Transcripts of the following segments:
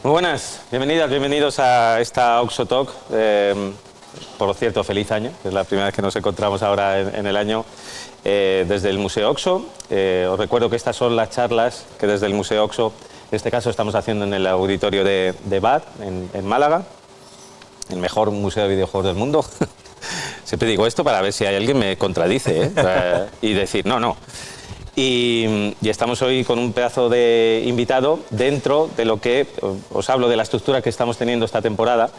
Muy buenas, bienvenidos a esta Oxo Talk. Por cierto, feliz año, que es la primera vez que nos encontramos ahora en el año desde el Museo Oxo. Os recuerdo que estas son las charlas que desde el Museo Oxo, en este caso estamos haciendo en el auditorio de BAT, en Málaga, el mejor museo de videojuegos del mundo. Siempre digo esto para ver si hay alguien que me contradice y decir no. Y estamos hoy con un pedazo de invitado dentro de lo que os hablo de la estructura que estamos teniendo esta temporada,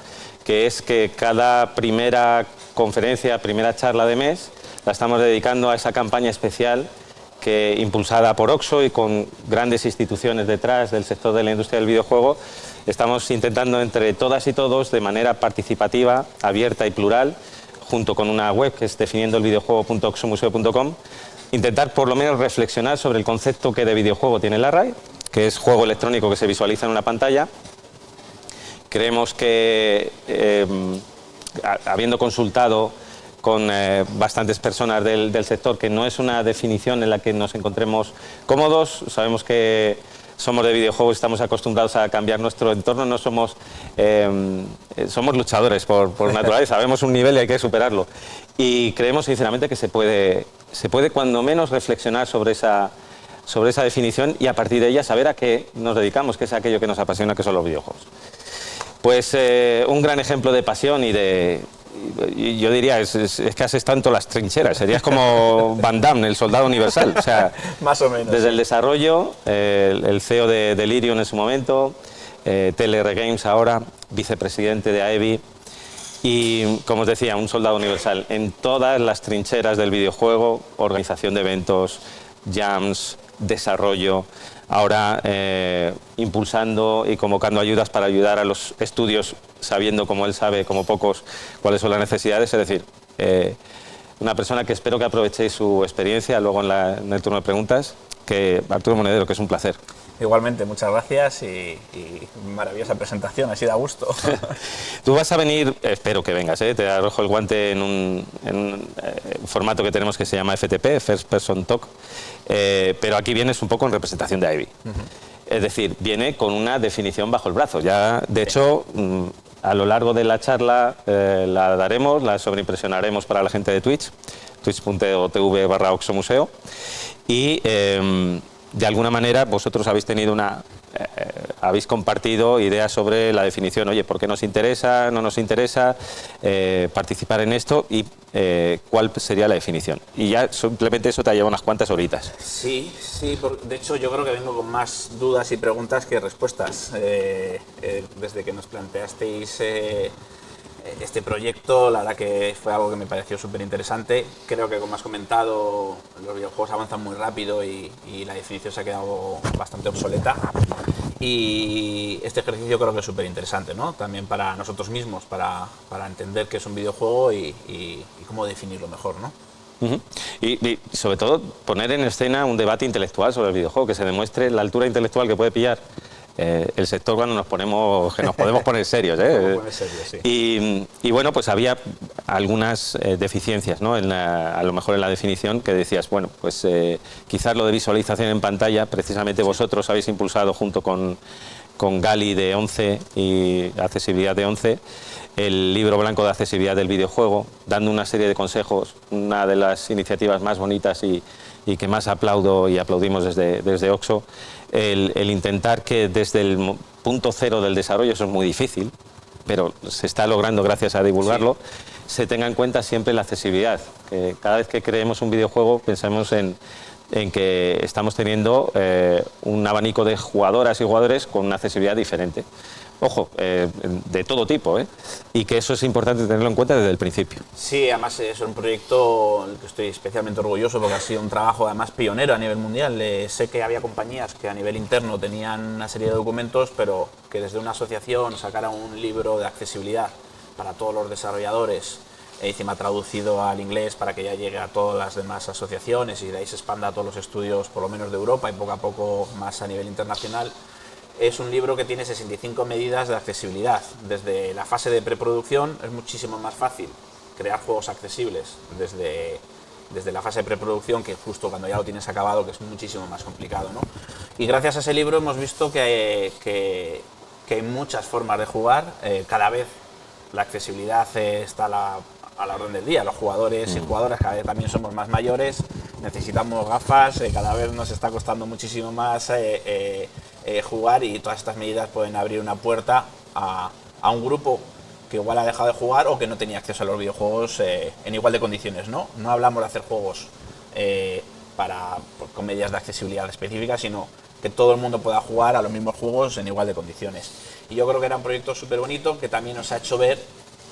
que es que cada primera conferencia, primera charla de mes, la estamos dedicando a esa campaña especial que, impulsada por Oxo y con grandes instituciones detrás del sector de la industria del videojuego, estamos intentando entre todas y todos, de manera participativa, abierta y plural, junto con una web que es definiendoelvideojuego.oxomuseo.com, intentar por lo menos reflexionar sobre el concepto que de videojuego tiene la RAE, que es juego electrónico que se visualiza en una pantalla. Creemos que, habiendo consultado con bastantes personas del sector, que no es una definición en la que nos encontremos cómodos. Sabemos que somos de videojuegos, estamos acostumbrados a cambiar nuestro entorno, no somos, somos luchadores por naturaleza, sabemos un nivel y hay que superarlo. Y creemos sinceramente que se puede cuando menos reflexionar sobre esa definición y a partir de ella saber a qué nos dedicamos, que es aquello que nos apasiona, que son los videojuegos. Pues un gran ejemplo de pasión y yo diría, es que has estado en todas las trincheras, serías como Van Damme, el soldado universal. O sea, más o menos. Desde el desarrollo, el CEO de Delirium en su momento, TLR Games ahora, vicepresidente de AEBI, y como os decía, un soldado universal en todas las trincheras del videojuego, organización de eventos, jams, desarrollo, ahora impulsando y convocando ayudas para ayudar a los estudios, sabiendo, como él sabe, como pocos, cuáles son las necesidades. Es decir, una persona que espero que aprovechéis su experiencia luego en el turno de preguntas, que Arturo Monedero, que es un placer. Igualmente, muchas gracias y maravillosa presentación, así da gusto. Tú vas a venir, espero que vengas, te arrojo el guante en un formato que tenemos que se llama FTP, First Person Talk, pero aquí vienes un poco en representación de AEBI. Es decir, viene con una definición bajo el brazo. Ya, de hecho, a lo largo de la charla la daremos, la sobreimpresionaremos para la gente de Twitch, twitch.tv/oxomuseo, y de alguna manera vosotros habéis tenido habéis compartido ideas sobre la definición. Oye, ¿por qué nos interesa, no nos interesa participar en esto y cuál sería la definición? Y ya simplemente eso te ha llevado unas cuantas horitas. Sí, de hecho yo creo que vengo con más dudas y preguntas que respuestas. Desde que nos planteasteis este proyecto, la verdad que fue algo que me pareció súper interesante. Creo que, como has comentado, los videojuegos avanzan muy rápido y la definición se ha quedado bastante obsoleta. Y este ejercicio creo que es súper interesante, ¿no? También para nosotros mismos, para entender qué es un videojuego y cómo definirlo mejor, ¿no? Y sobre todo poner en escena un debate intelectual sobre el videojuego, que se demuestre la altura intelectual que puede pillar el sector cuando nos podemos poner serios. Sí. Y bueno, pues había algunas deficiencias, ¿no? A lo mejor en la definición, que decías, bueno, pues quizás lo de visualización en pantalla, precisamente vosotros habéis impulsado junto con Gali de 11 y accesibilidad de 11, el libro blanco de accesibilidad del videojuego, dando una serie de consejos, una de las iniciativas más bonitas y que más aplaudo y aplaudimos desde Oxo, el intentar que desde el punto cero del desarrollo, eso es muy difícil, pero se está logrando gracias a divulgarlo, se tenga en cuenta siempre la accesibilidad. Que cada vez que creemos un videojuego pensamos en que estamos teniendo un abanico de jugadoras y jugadores con una accesibilidad diferente. Ojo, de todo tipo, y que eso es importante tenerlo en cuenta desde el principio. Sí, además es un proyecto del que estoy especialmente orgulloso porque ha sido un trabajo además pionero a nivel mundial. Sé que había compañías que a nivel interno tenían una serie de documentos, pero que desde una asociación sacara un libro de accesibilidad para todos los desarrolladores, encima traducido al inglés para que ya llegue a todas las demás asociaciones y de ahí se expanda a todos los estudios, por lo menos de Europa y poco a poco más a nivel internacional. Es un libro que tiene 65 medidas de accesibilidad. Desde la fase de preproducción es muchísimo más fácil crear juegos accesibles desde la fase de preproducción que justo cuando ya lo tienes acabado, que es muchísimo más complicado, ¿no? Y gracias a ese libro hemos visto que que hay muchas formas de jugar, cada vez la accesibilidad está a la orden del día. Los jugadores y jugadoras cada vez también somos más mayores, necesitamos gafas, cada vez nos está costando muchísimo más jugar, y todas estas medidas pueden abrir una puerta a un grupo que igual ha dejado de jugar o que no tenía acceso a los videojuegos en igual de condiciones, ¿no? No hablamos de hacer juegos con medidas de accesibilidad específicas, sino que todo el mundo pueda jugar a los mismos juegos en igual de condiciones. Y yo creo que era un proyecto súper bonito que también nos ha hecho ver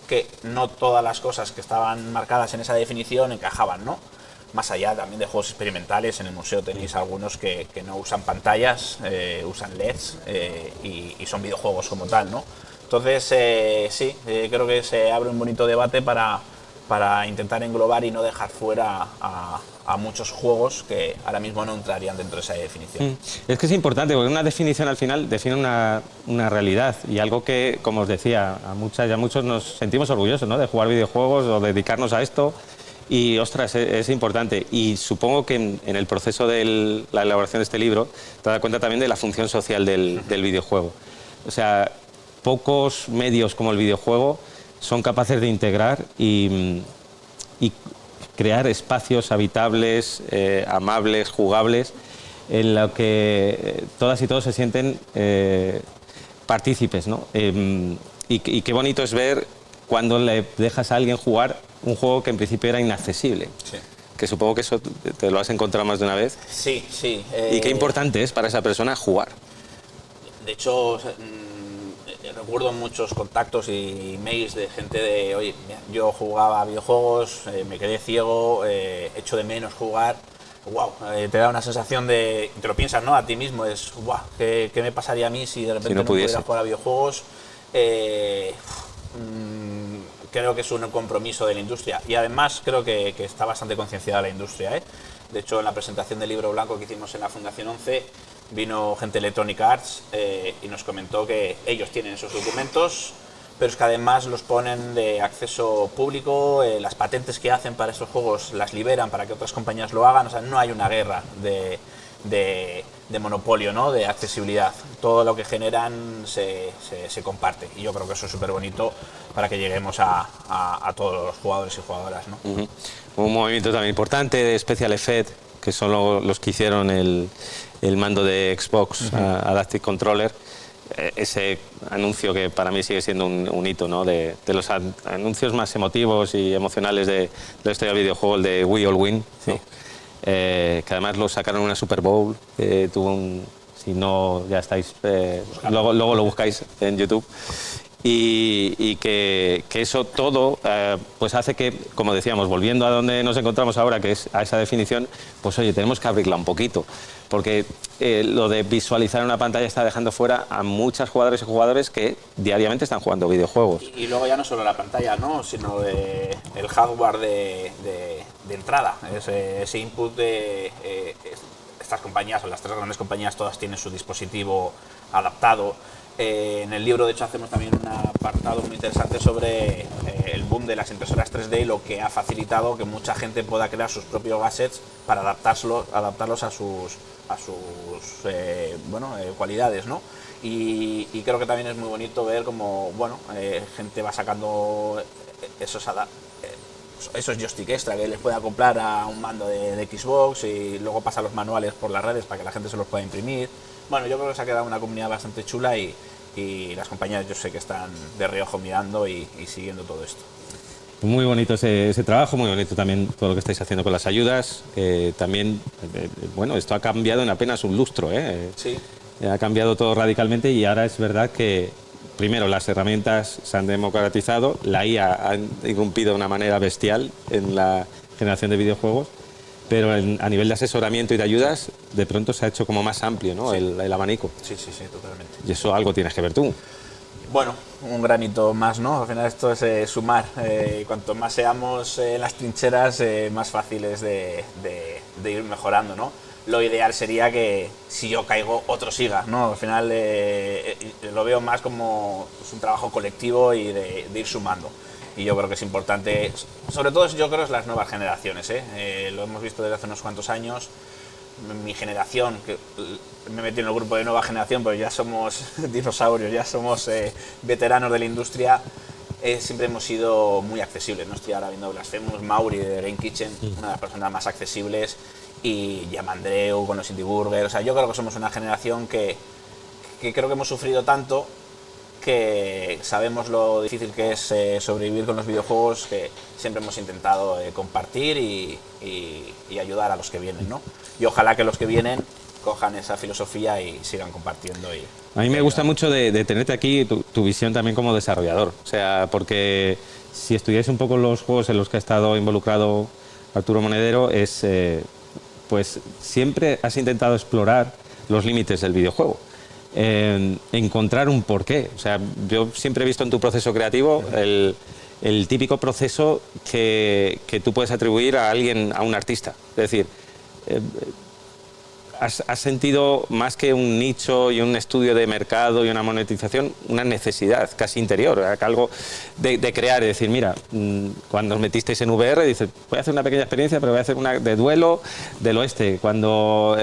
que no todas las cosas que estaban marcadas en esa definición encajaban, ¿no? Más allá también de juegos experimentales, en el museo tenéis algunos que no usan pantallas, usan LEDs y son videojuegos como tal, ¿no? Entonces, sí, creo que se abre un bonito debate para intentar englobar y no dejar fuera a muchos juegos que ahora mismo no entrarían dentro de esa definición. Es que es importante, porque una definición al final define una realidad, y algo que, como os decía, a muchas y a muchos nos sentimos orgullosos, ¿no?, de jugar videojuegos o dedicarnos a esto, y ostras, es importante. Y supongo que en el proceso de la elaboración de este libro te das cuenta también de la función social del videojuego. O sea, pocos medios como el videojuego son capaces de integrar y crear espacios habitables, amables, jugables, en los que todas y todos se sienten partícipes, ¿no? Y qué bonito es ver cuando le dejas a alguien jugar un juego que en principio era inaccesible. Sí. Que supongo que eso te lo has encontrado más de una vez. Sí, sí. Y qué importante es para esa persona jugar. De hecho, recuerdo muchos contactos y mails de gente de, oye, yo jugaba a videojuegos, me quedé ciego, echo de menos jugar. Wow, te da una sensación de, te lo piensas, ¿no?, a ti mismo, es, wow, ¿qué me pasaría a mí si de repente no pudiera jugar a videojuegos? Creo que es un compromiso de la industria, y además creo que está bastante concienciada la industria, ¿eh? De hecho, en la presentación del libro blanco que hicimos en la Fundación 11, vino gente de Electronic Arts y nos comentó que ellos tienen esos documentos, pero es que además los ponen de acceso público, las patentes que hacen para estos juegos las liberan para que otras compañías lo hagan. O sea, no hay una guerra de monopolio, ¿no?, de accesibilidad. Todo lo que generan se comparte, y yo creo que eso es súper bonito para que lleguemos a todos los jugadores y jugadoras, ¿no? Un movimiento también importante de Special Effects, que son los que hicieron el mando de Xbox, Adaptive Controller. Ese anuncio que para mí sigue siendo un hito, ¿no?, de los anuncios más emotivos y emocionales de la historia del videojuego, el de We All Win, ¿no? Sí. Que además lo sacaron en una Super Bowl, si no ya estáis, luego lo buscáis en YouTube. Y que eso todo pues hace que, como decíamos, volviendo a donde nos encontramos ahora, que es a esa definición, pues oye, tenemos que abrirla un poquito, porque lo de visualizar en una pantalla está dejando fuera a muchas jugadoras y jugadores que diariamente están jugando videojuegos. Y luego ya no solo la pantalla, ¿no?, sino el hardware de entrada, ese input de estas compañías, o las tres grandes compañías, todas tienen su dispositivo adaptado. En el libro, de hecho, hacemos también un apartado muy interesante sobre el boom de las impresoras 3D y lo que ha facilitado que mucha gente pueda crear sus propios gadgets para adaptarlos a sus cualidades, ¿no? Y creo que también es muy bonito ver cómo, gente va sacando esos joystick extra que les pueda comprar a un mando de Xbox, y luego pasa los manuales por las redes para que la gente se los pueda imprimir. Bueno, yo creo que se ha quedado una comunidad bastante chula, y las compañías, yo sé que están de reojo mirando y siguiendo todo esto. Muy bonito ese trabajo, muy bonito también todo lo que estáis haciendo con las ayudas. También, esto ha cambiado en apenas un lustro, ¿eh? Sí. Ha cambiado todo radicalmente, y ahora es verdad que, primero, las herramientas se han democratizado, la IA ha irrumpido de una manera bestial en la generación de videojuegos, pero a nivel de asesoramiento y de ayudas, de pronto se ha hecho como más amplio, ¿no? Sí. El abanico. Sí, totalmente. Y eso algo tienes que ver tú. Bueno, un granito más, ¿no? Al final esto es sumar. Cuanto más seamos en las trincheras, más fácil es de ir mejorando, ¿no? Lo ideal sería que si yo caigo, otro siga, ¿no? Al final lo veo más como un trabajo colectivo y de ir sumando. Y yo creo que es importante, sobre todo yo creo, es las nuevas generaciones, ¿eh? Lo hemos visto desde hace unos cuantos años. mi generación, que me he metido en el grupo de nueva generación, pero ya somos dinosaurios, ya somos veteranos de la industria, siempre hemos sido muy accesibles, ¿no? Estoy ahora viendo Blasphemous, Mauri de Game Kitchen, una de las personas más accesibles, y Yamandreu con los Indie Burger. O sea, yo creo que somos una generación que creo que hemos sufrido tanto, que sabemos lo difícil que es sobrevivir con los videojuegos, que siempre hemos intentado compartir y ayudar a los que vienen, ¿no? Y ojalá que los que vienen cojan esa filosofía y sigan compartiendo. A mí me gusta mucho de tenerte aquí tu visión también como desarrollador, o sea, porque si estudiáis un poco los juegos en los que ha estado involucrado Arturo Monedero, pues siempre has intentado explorar los límites del videojuego. Encontrar un porqué. O sea, yo siempre he visto en tu proceso creativo el típico proceso que tú puedes atribuir a alguien, a un artista. Es decir, has sentido más que un nicho y un estudio de mercado y una monetización, una necesidad casi interior, algo de crear, y decir, mira, cuando os metisteis en VR, dices, voy a hacer una pequeña experiencia, pero voy a hacer una de duelo del oeste. Cuando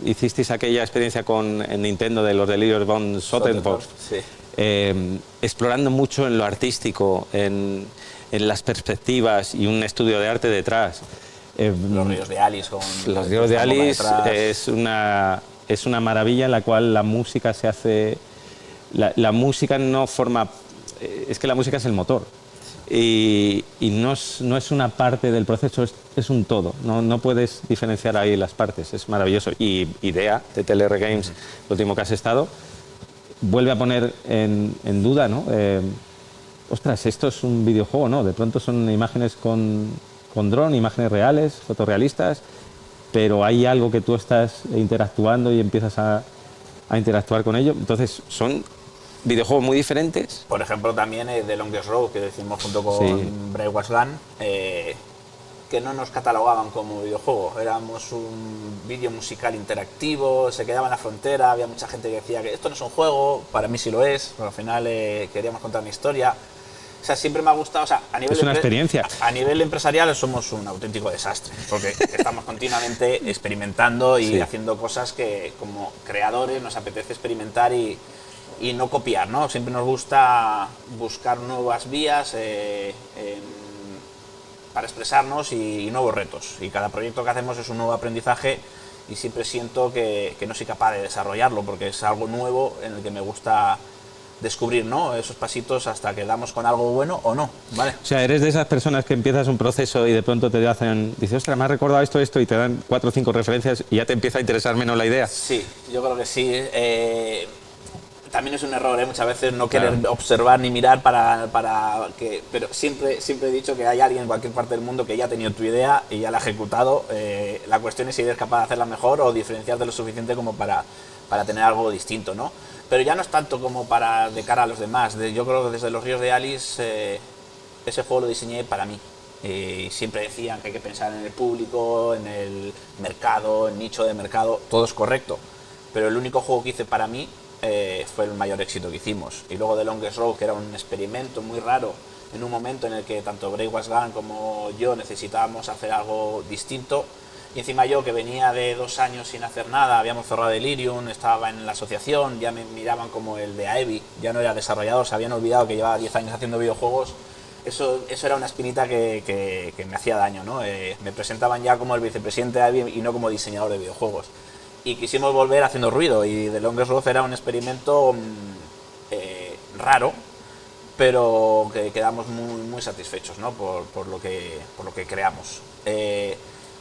hicisteis aquella experiencia con Nintendo de los delirios von Sottenborg, sí. Explorando mucho en lo artístico, en las perspectivas y un estudio de arte detrás. Los ríos de Alice. Los ríos de Alice es una maravilla en la cual la música se hace... La música no forma... Es que la música es el motor. Y no es una parte del proceso, es un todo. No puedes diferenciar ahí las partes. Es maravilloso. Y IDEA, de TLR Games, el último que has estado, vuelve a poner en duda, ¿no? Ostras, esto es un videojuego, ¿no? De pronto son imágenes con dron, imágenes reales, fotorrealistas, pero hay algo que tú estás interactuando y empiezas a interactuar con ello. Entonces, son videojuegos muy diferentes. Por ejemplo, también The Longest Road, que decimos junto con Brave Was Gone, que no nos catalogaban como videojuego. Éramos un vídeo musical interactivo, se quedaba en la frontera, había mucha gente que decía que esto no es un juego, para mí sí lo es, pero al final queríamos contar una historia. O sea, siempre me ha gustado, o sea, a nivel es una experiencia. A nivel empresarial somos un auténtico desastre, porque estamos continuamente experimentando y haciendo cosas que como creadores nos apetece experimentar y no copiar, ¿no? Siempre nos gusta buscar nuevas vías para expresarnos y nuevos retos. Y cada proyecto que hacemos es un nuevo aprendizaje y siempre siento que no soy capaz de desarrollarlo, porque es algo nuevo en el que me gusta descubrir, ¿no? Esos pasitos hasta que damos con algo bueno o no, ¿vale? O sea, eres de esas personas que empiezas un proceso y de pronto te hacen, dices, ostras, me has recordado esto, y te dan 4 o 5 referencias y ya te empieza a interesar menos la idea. Sí, yo creo que sí. También es un error, muchas veces no querer observar ni mirar para que... Pero siempre he dicho que hay alguien en cualquier parte del mundo que ya ha tenido tu idea y ya la ha ejecutado. La cuestión es si eres capaz de hacerla mejor o diferenciarte lo suficiente como para tener algo distinto, ¿no? Pero ya no es tanto como de cara a los demás. Yo creo que desde los ríos de Alice ese juego lo diseñé para mí. Siempre decían que hay que pensar en el público, en el mercado, en nicho de mercado. Todo es correcto. Pero el único juego que hice para mí fue el mayor éxito que hicimos. Y luego The Longest Road, que era un experimento muy raro, en un momento en el que tanto Brave Was Gone como yo necesitábamos hacer algo distinto. Y encima yo, que venía de 2 años sin hacer nada, habíamos cerrado Delirium, estaba en la asociación, ya me miraban como el de AEVI, ya no era desarrollador, se habían olvidado que llevaba 10 años haciendo videojuegos. Eso era una espinita que me hacía daño, ¿no? Me presentaban ya como el vicepresidente de AEVI y no como diseñador de videojuegos. Y quisimos volver haciendo ruido, y The Longest Road era un experimento raro, pero que quedamos muy, muy satisfechos, ¿no? por lo que creamos.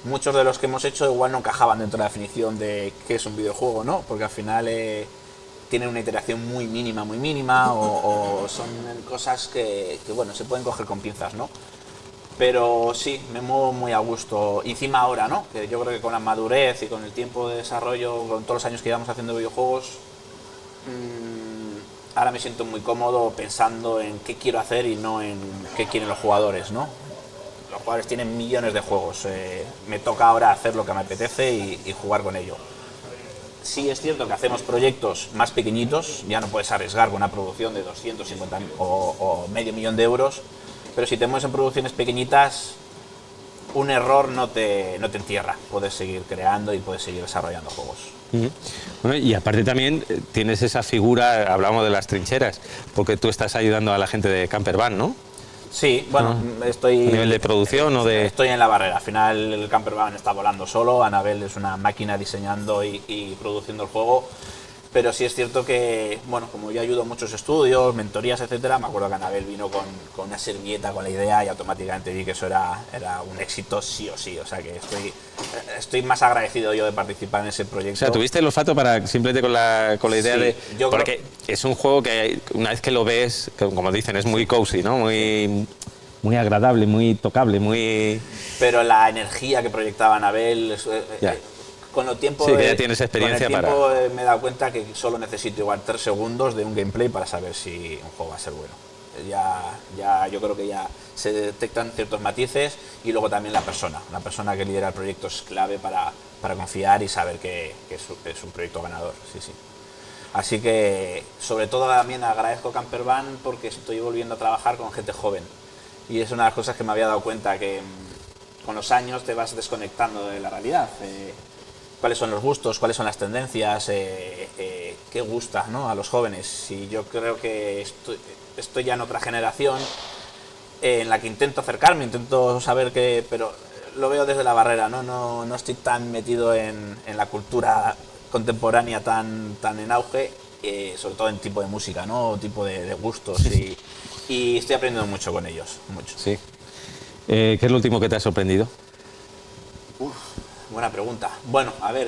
Muchos de los que hemos hecho igual no encajaban dentro de la definición de qué es un videojuego, ¿no? Porque al final tienen una iteración muy mínima o son cosas que bueno, se pueden coger con pinzas, ¿no? Pero sí, me muevo muy a gusto. Y encima ahora, ¿no? Que yo creo que con la madurez y con el tiempo de desarrollo, con todos los años que llevamos haciendo videojuegos, ahora me siento muy cómodo pensando en qué quiero hacer y no en qué quieren los jugadores, ¿no? Los jugadores tienen millones de juegos. Me toca ahora hacer lo que me apetece y jugar con ello. Sí es cierto que hacemos proyectos más pequeñitos, ya no puedes arriesgar con una producción de 250 o medio millón de euros, pero si te mueves en producciones pequeñitas, un error no te entierra. Puedes seguir creando y puedes seguir desarrollando juegos. Bueno, y aparte también tienes esa figura, hablamos de las trincheras, porque tú estás ayudando a la gente de Campervan, ¿no? Sí, bueno, estoy... ¿A nivel de producción o de...? Estoy en la barrera. Al final el Campervan está volando solo, Anabel es una máquina diseñando y produciendo el juego. Pero sí es cierto que, bueno, como yo ayudo a muchos estudios, mentorías, etcétera, me acuerdo que Anabel vino con una servilleta con la idea y automáticamente vi que eso era un éxito sí o sí. O sea que estoy más agradecido yo de participar en ese proyecto. O sea, tuviste el olfato para simplemente con la idea Sí, de... yo porque es un juego que una vez que lo ves, como dicen, es muy cozy, ¿no? Muy agradable, muy tocable, muy... Pero la energía que proyectaba Anabel... Con el tiempo, sí, que ya tienes experiencia me he dado cuenta que solo necesito igual 3 segundos de un gameplay para saber si un juego va a ser bueno. Yo creo que ya se detectan ciertos matices y luego también la persona que lidera el proyecto es clave para confiar y saber que es un proyecto ganador. Sí, sí. Así que sobre todo también agradezco Campervan porque estoy volviendo a trabajar con gente joven y es una de las cosas que me había dado cuenta que con los años te vas desconectando de la realidad. Cuáles son los gustos, cuáles son las tendencias, qué gusta, ¿no?, a los jóvenes. Y yo creo que estoy ya en otra generación en la que intento acercarme, intento saber qué, pero lo veo desde la barrera, no estoy tan metido en la cultura contemporánea tan en auge, sobre todo en tipo de música, ¿no?, tipo de gustos, y estoy aprendiendo mucho con ellos, mucho. Sí. ¿Qué es lo último que te ha sorprendido? Buena pregunta. Bueno, a ver,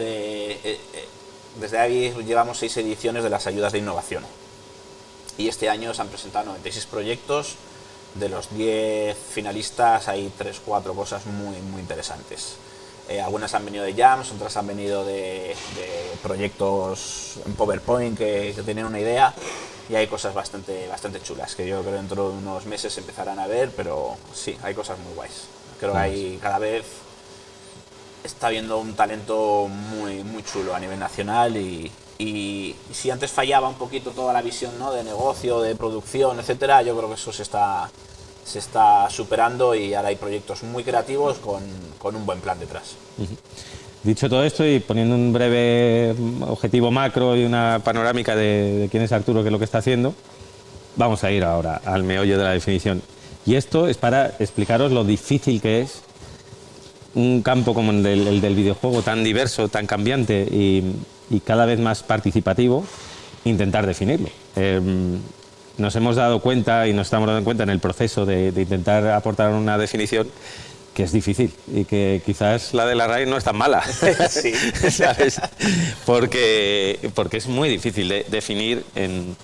desde ahí llevamos 6 ediciones de las ayudas de innovación y este año se han presentado 96 proyectos. De los 10 finalistas hay 3-4 cosas muy interesantes. Algunas han venido de jams, otras han venido de proyectos en PowerPoint que tienen una idea, y hay cosas bastante chulas que yo creo que dentro de unos meses empezarán a ver, pero sí, hay cosas muy guays. Creo que hay cada vez... está habiendo un talento muy chulo a nivel nacional y si antes fallaba un poquito toda la visión, ¿no?, de negocio, de producción, etcétera, yo creo que eso se está superando y ahora hay proyectos muy creativos con un buen plan detrás. Dicho todo esto y poniendo un breve objetivo macro y una panorámica de quién es Arturo, qué es lo que está haciendo, vamos a ir ahora al meollo de la definición. Y esto es para explicaros lo difícil que es un campo como el del videojuego, tan diverso, tan cambiante y cada vez más participativo, intentar definirlo. Nos hemos dado cuenta y nos estamos dando cuenta en el proceso de intentar aportar una definición que es difícil y que quizás la de la RAI no es tan mala. Sí. ¿Sabes? Porque es muy difícil de definir en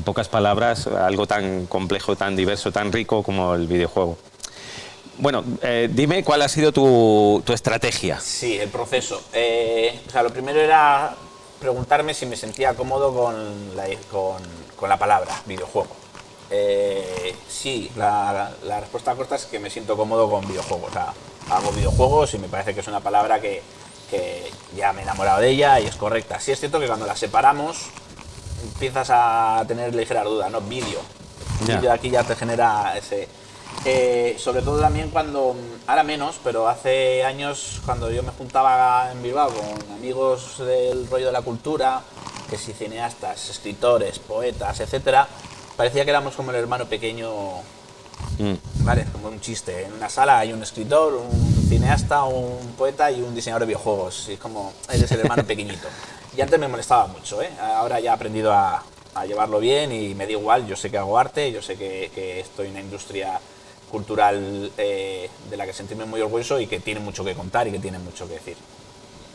pocas palabras algo tan complejo, tan diverso, tan rico como el videojuego. Bueno, dime cuál ha sido tu estrategia. Sí, el proceso. O sea, lo primero era preguntarme si me sentía cómodo con la palabra videojuego. Sí, la respuesta corta es que me siento cómodo con videojuegos. O sea, hago videojuegos y me parece que es una palabra que ya me he enamorado de ella y es correcta. Sí es cierto que cuando la separamos empiezas a tener ligeras dudas, ¿no? Vídeo. Vídeo aquí ya te genera ese... sobre todo también cuando, ahora menos, pero hace años cuando yo me juntaba en Bilbao con amigos del rollo de la cultura, que si cineastas, escritores, poetas, etcétera, parecía que éramos como el hermano pequeño, ¿vale? Como un chiste. En una sala hay un escritor, un cineasta, un poeta y un diseñador de videojuegos. Y es como, eres el hermano pequeñito. Y antes me molestaba mucho, ¿eh? Ahora ya he aprendido a llevarlo bien y me da igual. Yo sé que hago arte, yo sé que estoy en una industria cultural de la que sentirme muy orgulloso y que tiene mucho que contar y que tiene mucho que decir.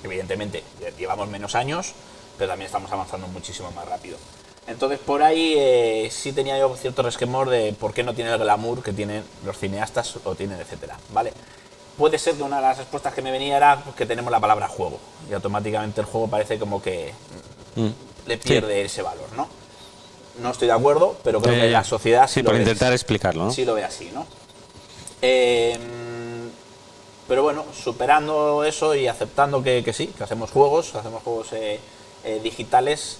Evidentemente, llevamos menos años, pero también estamos avanzando muchísimo más rápido. Entonces, por ahí sí tenía yo cierto resquemor de por qué no tiene el glamour que tienen los cineastas o tienen, etcétera, ¿vale? Puede ser que una de las respuestas que me venía era que tenemos la palabra juego y automáticamente el juego parece como que le pierde ese valor, ¿no? No estoy de acuerdo, pero creo que la sociedad sí lo por ve, intentar explicarlo, ¿no? sí lo ve así, ¿no? Pero bueno, superando eso y aceptando que sí, que hacemos juegos digitales,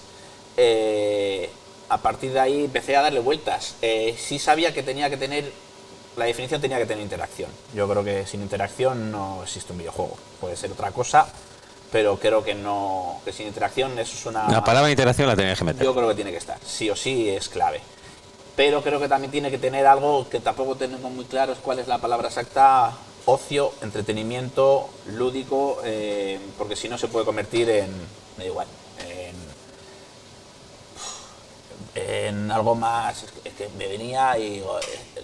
a partir de ahí empecé a darle vueltas. Sí sabía que tenía que tener la definición tenía que tener interacción. Yo creo que sin interacción no existe un videojuego. Puede ser otra cosa, pero creo que no, que sin interacción eso es una... La palabra interacción la tenías que meter. Yo creo que tiene que estar, sí o sí es clave. Pero creo que también tiene que tener algo que tampoco tenemos muy claro es cuál es la palabra exacta: ocio, entretenimiento, lúdico, porque si no se puede convertir en, me da igual, en algo más. Es que me venía y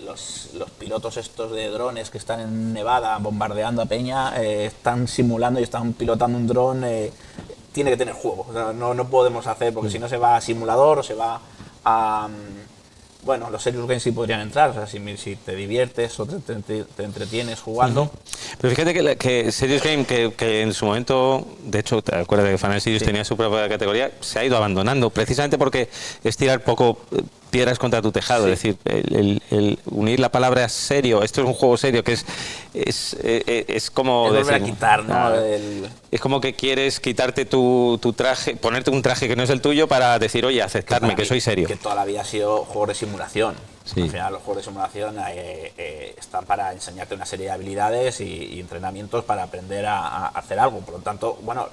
los pilotos estos de drones que están en Nevada bombardeando a Peña, están simulando y están pilotando un dron. Tiene que tener juego, o sea, no podemos hacer, porque si no se va a simulador o se va a... Bueno, los serious games sí podrían entrar, o sea, si te diviertes o te entretienes jugando. Pero fíjate que Serious Game, que en su momento, de hecho, te acuerdas de que Final Serious tenía su propia categoría, se ha ido abandonando, precisamente porque es tirar poco piedras contra tu tejado, es decir, el unir la palabra serio, esto es un juego serio, que es como... Es volver a quitar, ¿no? Es como que quieres quitarte tu traje, ponerte un traje que no es el tuyo para decir, oye, aceptarme, que soy serio. Que toda la vida ha sido juegos de simulación. Sí. Al final los juegos de simulación están para enseñarte una serie de habilidades y entrenamientos para aprender a hacer algo. Por lo tanto, bueno,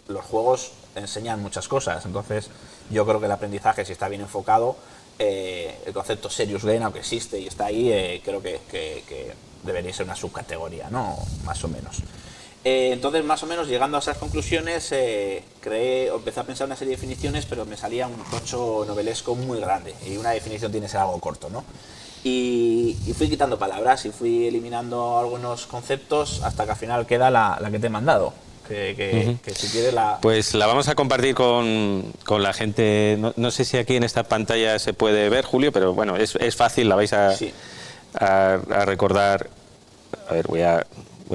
los juegos enseñan muchas cosas. Entonces, yo creo que el aprendizaje, si está bien enfocado, el concepto serious game, aunque existe y está ahí, creo que debería ser una subcategoría, ¿no? Más o menos. Entonces, más o menos, llegando a esas conclusiones, empecé a pensar una serie de definiciones, pero me salía un tocho novelesco muy grande, y una definición tiene que ser algo corto, ¿no? Y fui quitando palabras y fui eliminando algunos conceptos hasta que al final queda la que te he mandado. Que si quieres la... Pues la vamos a compartir con la gente. No sé si aquí en esta pantalla se puede ver, Julio, pero bueno, es fácil, la vais a recordar. A ver, voy a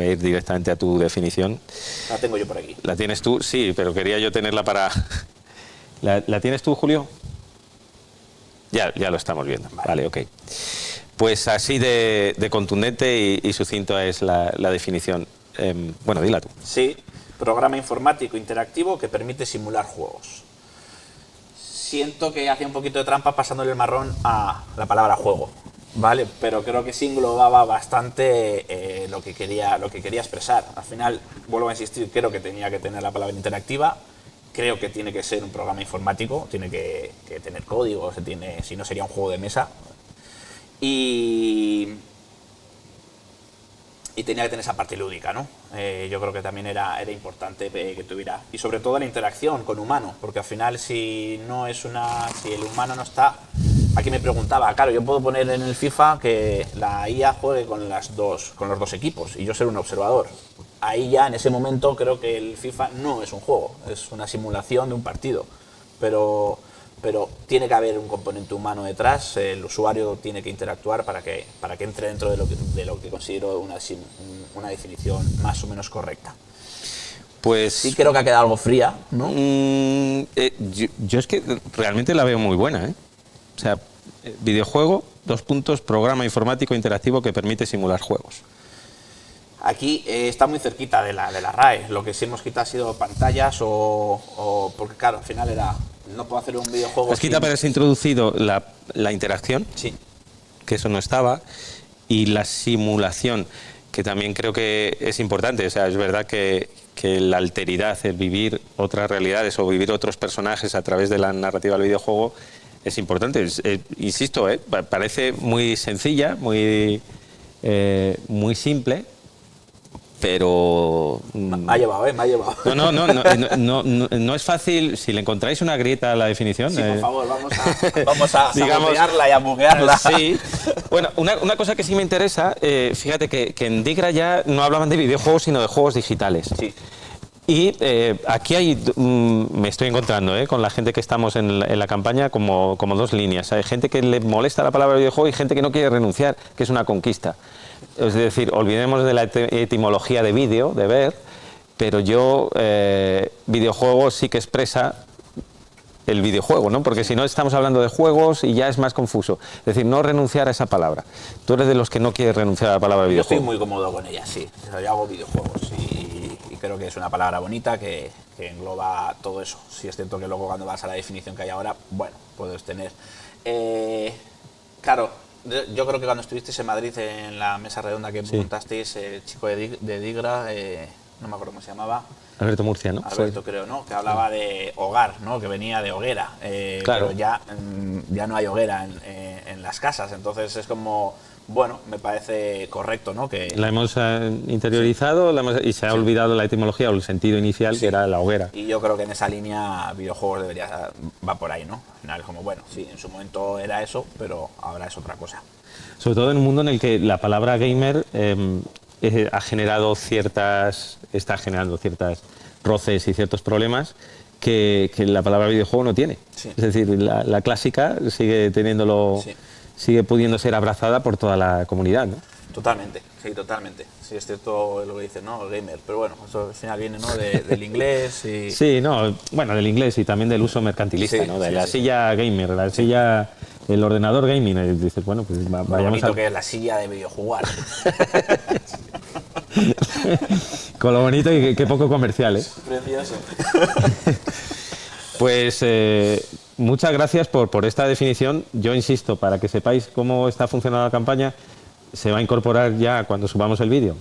ir directamente a tu definición. La tengo yo por aquí. ¿La tienes tú? Sí, pero quería yo tenerla para... ¿La tienes tú, Julio? Ya lo estamos viendo. Vale, ok. Pues así de contundente y sucinta es la definición. Bueno, dila tú. Sí, programa informático interactivo que permite simular juegos. Siento que hacía un poquito de trampa pasándole el marrón a la palabra juego, ¿vale? Pero creo que sí englobaba bastante lo que quería expresar. Al final, vuelvo a insistir, creo que tenía que tener la palabra interactiva. Creo que tiene que ser un programa informático, tiene que tener código, si no sería un juego de mesa. Y tenía que tener esa parte lúdica, ¿no? Yo creo que también era importante que tuviera. Y sobre todo la interacción con humano, porque al final si el humano no está... Aquí me preguntaba, claro, yo puedo poner en el FIFA que la IA juegue con los dos equipos y yo ser un observador. Ahí ya, en ese momento, creo que el FIFA no es un juego, es una simulación de un partido. Pero tiene que haber un componente humano detrás, el usuario tiene que interactuar para que entre dentro de lo que considero una definición más o menos correcta. Pues sí creo que ha quedado algo fría, ¿no? Yo es que realmente la veo muy buena, ¿eh? O sea, videojuego, programa informático interactivo que permite simular juegos. Aquí está muy cerquita de la RAE. Lo que sí hemos quitado ha sido pantallas porque claro, al final no puedo hacer un videojuego. Has quitado, pero has introducido la interacción, sí, que eso no estaba, y la simulación, que también creo que es importante. O sea, es verdad que la alteridad, el vivir otras realidades o vivir otros personajes a través de la narrativa del videojuego es importante. Insisto, parece muy sencilla, muy simple, pero... Me ha llevado. No es fácil. Si le encontráis una grieta a la definición... Sí, por favor, vamos a sabotearla y a buguearla. Sí. Bueno, una cosa que sí me interesa, fíjate que en Digra ya no hablaban de videojuegos, sino de juegos digitales. Sí. Y aquí me estoy encontrando con la gente que estamos en la campaña como dos líneas. Hay gente que le molesta la palabra videojuego y gente que no quiere renunciar, que es una conquista. Es decir, olvidemos de la etimología de vídeo, de ver, pero videojuego sí que expresa el videojuego, ¿no? Porque si no estamos hablando de juegos y ya es más confuso. Es decir, no renunciar a esa palabra. Tú eres de los que no quieres renunciar a la palabra videojuego. Yo estoy muy cómodo con ella, sí. Yo hago videojuegos y creo que es una palabra bonita que engloba todo eso. Sí es cierto que luego cuando vas a la definición que hay ahora, bueno, puedes tener... claro, yo creo que cuando estuvisteis en Madrid en la mesa redonda que montasteis, el chico de Digra, no me acuerdo cómo se llamaba. Alberto Murcia, ¿no? Alberto, creo, ¿no? Que hablaba de hogar, ¿no? Que venía de hoguera. Claro. Pero ya no hay hoguera en las casas. Entonces es como, bueno, me parece correcto, ¿no? Que la hemos interiorizado y se ha olvidado la etimología o el sentido inicial, que era la hoguera. Y yo creo que en esa línea videojuegos va por ahí, ¿no? Al final es como, bueno, sí, en su momento era eso, pero ahora es otra cosa. Sobre todo en un mundo en el que la palabra gamer está generando ciertas roces y ciertos problemas que la palabra videojuego no tiene. Sí. Es decir, la clásica sigue teniéndolo, sigue pudiendo ser abrazada por toda la comunidad, ¿no? Totalmente, sí, totalmente. Sí, es cierto lo que dice, ¿no? El gamer. Pero bueno, eso al final viene, ¿no? del inglés y... Sí, no, bueno, del inglés y también del uso mercantilista, ¿no? De la silla gamer, la silla, el ordenador gaming. Y dices, bueno, pues vayamos a... que es la silla de videojugar. Con lo bonito y qué poco comercial, ¿eh? Precioso. Pues muchas gracias por esta definición. Yo insisto, para que sepáis cómo está funcionando la campaña, se va a incorporar ya cuando subamos el vídeo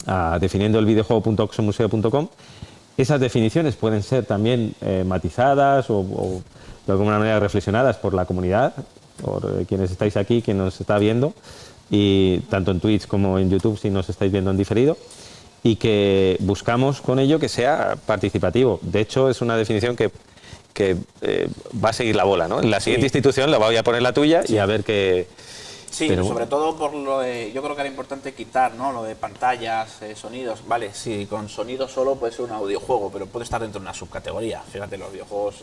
a definiendoelvideojuego.oxomuseo.com. Esas definiciones pueden ser también matizadas o de alguna manera reflexionadas por la comunidad, por quienes estáis aquí, quien nos está viendo, y tanto en Twitch como en YouTube si nos estáis viendo en diferido, y que buscamos con ello que sea participativo. De hecho, es una definición que va a seguir la bola, ¿no? En la siguiente institución la voy a poner la tuya y a ver qué... Sí, pero sobre todo por lo de, yo creo que era importante quitar, ¿no? Lo de pantallas, sonidos, vale, sí, con sonido solo puede ser un audiojuego, pero puede estar dentro de una subcategoría. Fíjate los videojuegos,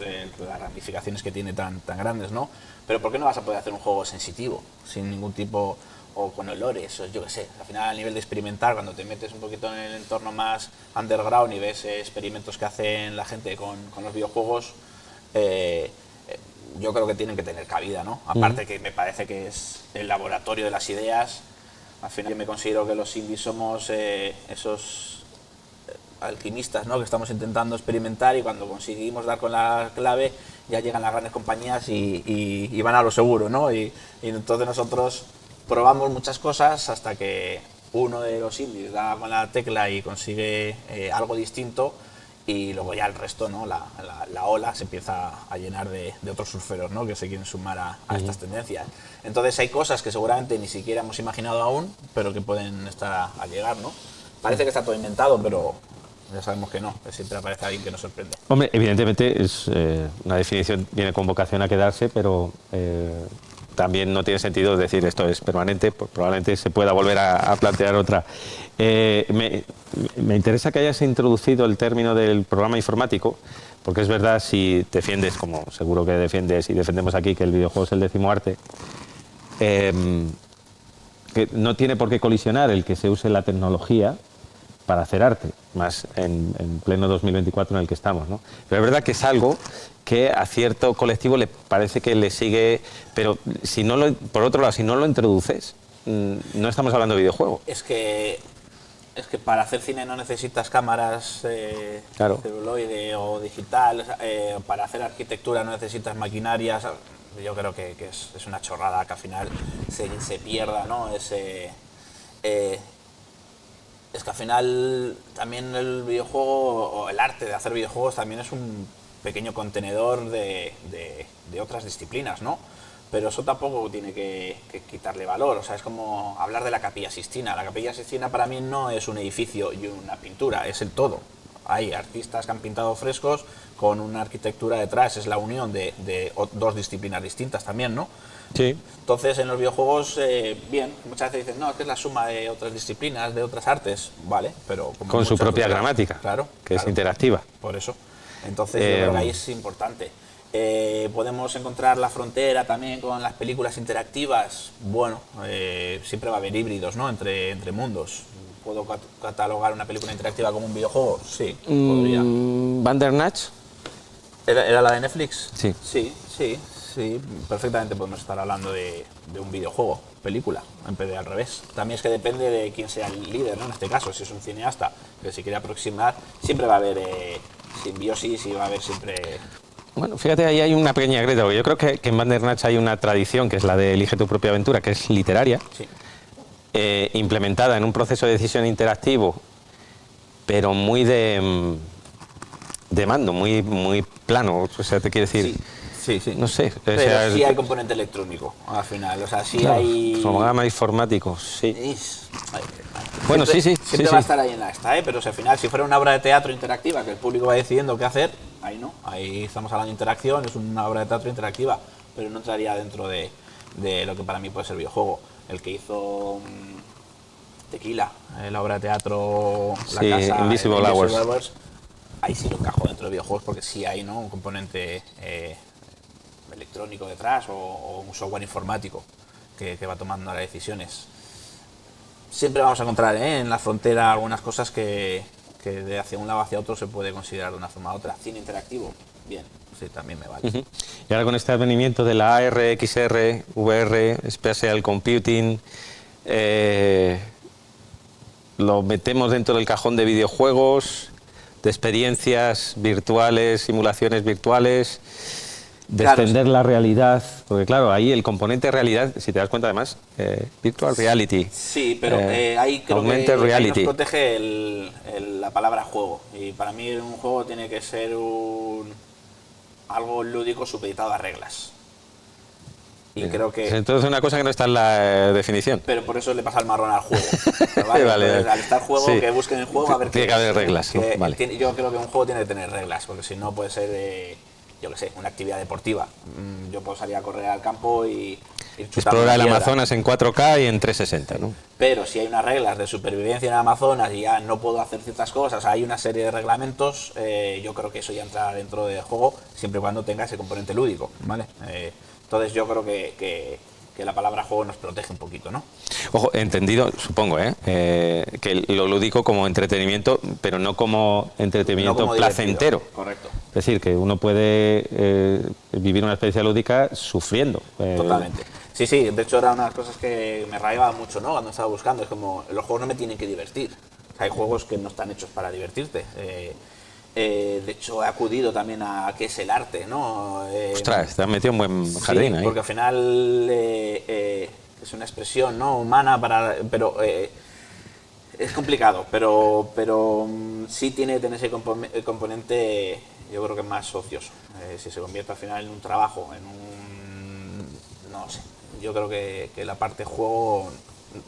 las ramificaciones que tiene tan grandes, ¿no? Pero ¿por qué no vas a poder hacer un juego sensitivo, sin ningún tipo, o con olores, o yo qué sé? Al final, a nivel de experimentar, cuando te metes un poquito en el entorno más underground y ves experimentos que hacen la gente con los videojuegos, yo creo que tienen que tener cabida, ¿no? Aparte que me parece que es el laboratorio de las ideas. Al final yo me considero que los indies somos esos alquimistas, ¿no? Que estamos intentando experimentar y cuando conseguimos dar con la clave ya llegan las grandes compañías y van a lo seguro, ¿no? Y entonces nosotros probamos muchas cosas hasta que uno de los indies da con la tecla y consigue algo distinto. Y luego ya el resto, ¿no? La ola se empieza a llenar de otros surferos, ¿no? Que se quieren sumar a estas tendencias. Entonces hay cosas que seguramente ni siquiera hemos imaginado aún, pero que pueden estar a llegar, ¿no? Parece que está todo inventado, pero ya sabemos que no, que siempre aparece alguien que nos sorprende. Hombre, evidentemente es una definición, viene con vocación a quedarse, pero también no tiene sentido decir esto es permanente, pues probablemente se pueda volver a plantear otra. Me interesa que hayas introducido el término del programa informático, porque es verdad, si defiendes, como seguro que defiendes y defendemos aquí, que el videojuego es el décimo arte, que no tiene por qué colisionar el que se use la tecnología para hacer arte, más en pleno 2024 en el que estamos, ¿no? Pero es verdad que es algo que a cierto colectivo le parece que le sigue, pero si no por otro lado, si no lo introduces, no estamos hablando de videojuego. Es que para hacer cine no necesitas cámaras celuloide o digital, para hacer arquitectura no necesitas maquinarias. Yo creo que es una chorrada que al final se pierda, ¿no? Es que al final también el videojuego o el arte de hacer videojuegos también es un pequeño contenedor de otras disciplinas, ¿no? Pero eso tampoco tiene que quitarle valor. O sea, es como hablar de la Capilla Sixtina. La Capilla Sixtina para mí no es un edificio y una pintura, es el todo. Hay artistas que han pintado frescos con una arquitectura detrás, es la unión de dos disciplinas distintas también, ¿no? Sí. Entonces, en los videojuegos, bien, muchas veces dicen, no, es que es la suma de otras disciplinas, de otras artes, vale, pero... Con su propia gramática, claro, que es interactiva. Por eso. Entonces, yo creo que ahí es importante. Podemos encontrar la frontera también con las películas interactivas. Bueno, siempre va a haber híbridos, ¿no? Entre mundos. ¿Puedo catalogar una película interactiva como un videojuego? Sí, podría. ¿Bandersnatch? ¿Era la de Netflix? Sí. Sí, perfectamente podemos estar hablando de un videojuego, película, en vez de al revés. También es que depende de quién sea el líder, ¿no? En este caso, si es un cineasta que se quiere aproximar, siempre va a haber simbiosis y va a haber siempre... Bueno, fíjate, ahí hay una pequeña grieta, porque yo creo que en Bandersnatch hay una tradición, que es la de elige tu propia aventura, que es literaria, Sí. implementada en un proceso de decisión interactivo, pero muy de mando, muy plano, o sea, te quiero decir, Sí. no sé. Pero sí hay componente electrónico al final, o sea, sí hay... Fonograma informático, sí. Ay, Bueno, siempre, sí. Siempre va a estar ahí en la esta, pero si al final, si fuera una obra de teatro interactiva, que el público va decidiendo qué hacer, ahí no. Ahí estamos hablando de interacción, es una obra de teatro interactiva, pero no entraría dentro de lo que para mí puede ser videojuego. El que hizo Tequila, la obra de teatro, La Sí, Casa, Invisible Hours. Ahí sí lo encajo dentro de videojuegos porque sí hay, ¿no?, un componente electrónico detrás o un software informático que va tomando las decisiones. Siempre vamos a encontrar en la frontera algunas cosas que de hacia un lado hacia otro se puede considerar de una forma u otra. Cine interactivo, bien, sí, también me vale. Y ahora con este advenimiento de la AR, XR, VR, Spatial Computing, lo metemos dentro del cajón de videojuegos, de experiencias virtuales, simulaciones virtuales, de Claro, extender la realidad, porque claro, ahí el componente realidad, si te das cuenta además, virtual reality. Sí, pero ahí creo que augmented ahí nos reality. protege la palabra juego. Y para mí un juego tiene que ser algo lúdico supeditado a reglas. Y creo que... Entonces una cosa que no está en la definición. Pero por eso le pasa el marrón al juego. ¿Vale? Vale. Al estar juego, Sí. que busquen el juego a ver Tiene qué que haber es. reglas, ¿no? Vale. Yo creo que un juego tiene que tener reglas, porque si no puede ser, yo qué sé, una actividad deportiva. Yo puedo salir a correr al campo y ir chutando Explora el piedra. Amazonas en 4K y en 360, ¿no? Pero si hay unas reglas de supervivencia en el Amazonas y ya no puedo hacer ciertas cosas, hay una serie de reglamentos, yo creo que eso ya entra dentro del juego, siempre y cuando tenga ese componente lúdico, ¿vale? Entonces yo creo que la palabra juego nos protege un poquito, ¿no? Ojo, entendido, supongo, que lo lúdico como entretenimiento, pero no como entretenimiento No como placentero. divertido. Correcto. Es decir, que uno puede vivir una experiencia lúdica sufriendo. Totalmente. Sí, de hecho era una de las cosas que me rayaba mucho, ¿no?, cuando estaba buscando. Es como, los juegos no me tienen que divertir. O sea, hay juegos que no están hechos para divertirte. De hecho, he acudido también a qué es el arte, ¿no? Ostras, te has metido en buen jardín ahí. Porque al final es una expresión, ¿no?, humana, pero es complicado. Pero sí tiene que tener ese componente, yo creo que más ocioso. Si se convierte al final en un trabajo, no sé. Yo creo que la parte juego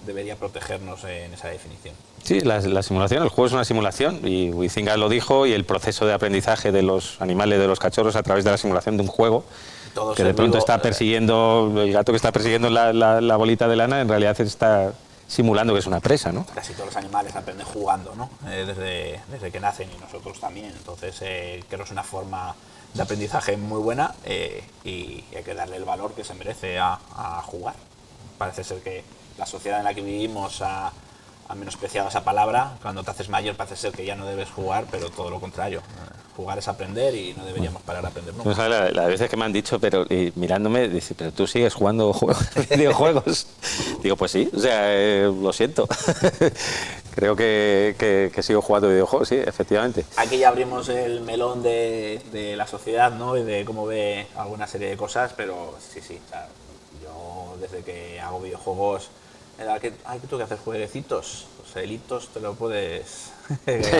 debería protegernos en esa definición. Sí, la simulación, el juego es una simulación, y Huizinga lo dijo, y el proceso de aprendizaje de los animales, de los cachorros, a través de la simulación de un juego, Todo que ser de pronto vivo, está persiguiendo, el gato que está persiguiendo la bolita de lana, en realidad está simulando que es una presa, ¿no? Casi todos los animales aprenden jugando, ¿no? Desde que nacen, y nosotros también. Entonces creo que es una forma de aprendizaje muy buena, y hay que darle el valor que se merece a jugar. Parece ser que la sociedad en la que vivimos ha menospreciado esa palabra. Cuando te haces mayor parece ser que ya no debes jugar, pero todo lo contrario. Jugar es aprender y no deberíamos parar de aprender nunca. No sabes las veces que me han dicho, pero mirándome, dice, pero tú sigues jugando videojuegos. Digo, pues sí, o sea, lo siento. Creo que sigo jugando videojuegos, sí, efectivamente. Aquí ya abrimos el melón de la sociedad, ¿no?, y de cómo ve alguna serie de cosas, pero sí, o sea, yo desde que hago videojuegos, ¿qué tengo que hacer? ¿Jueguecitos? Pues elitos te lo puedes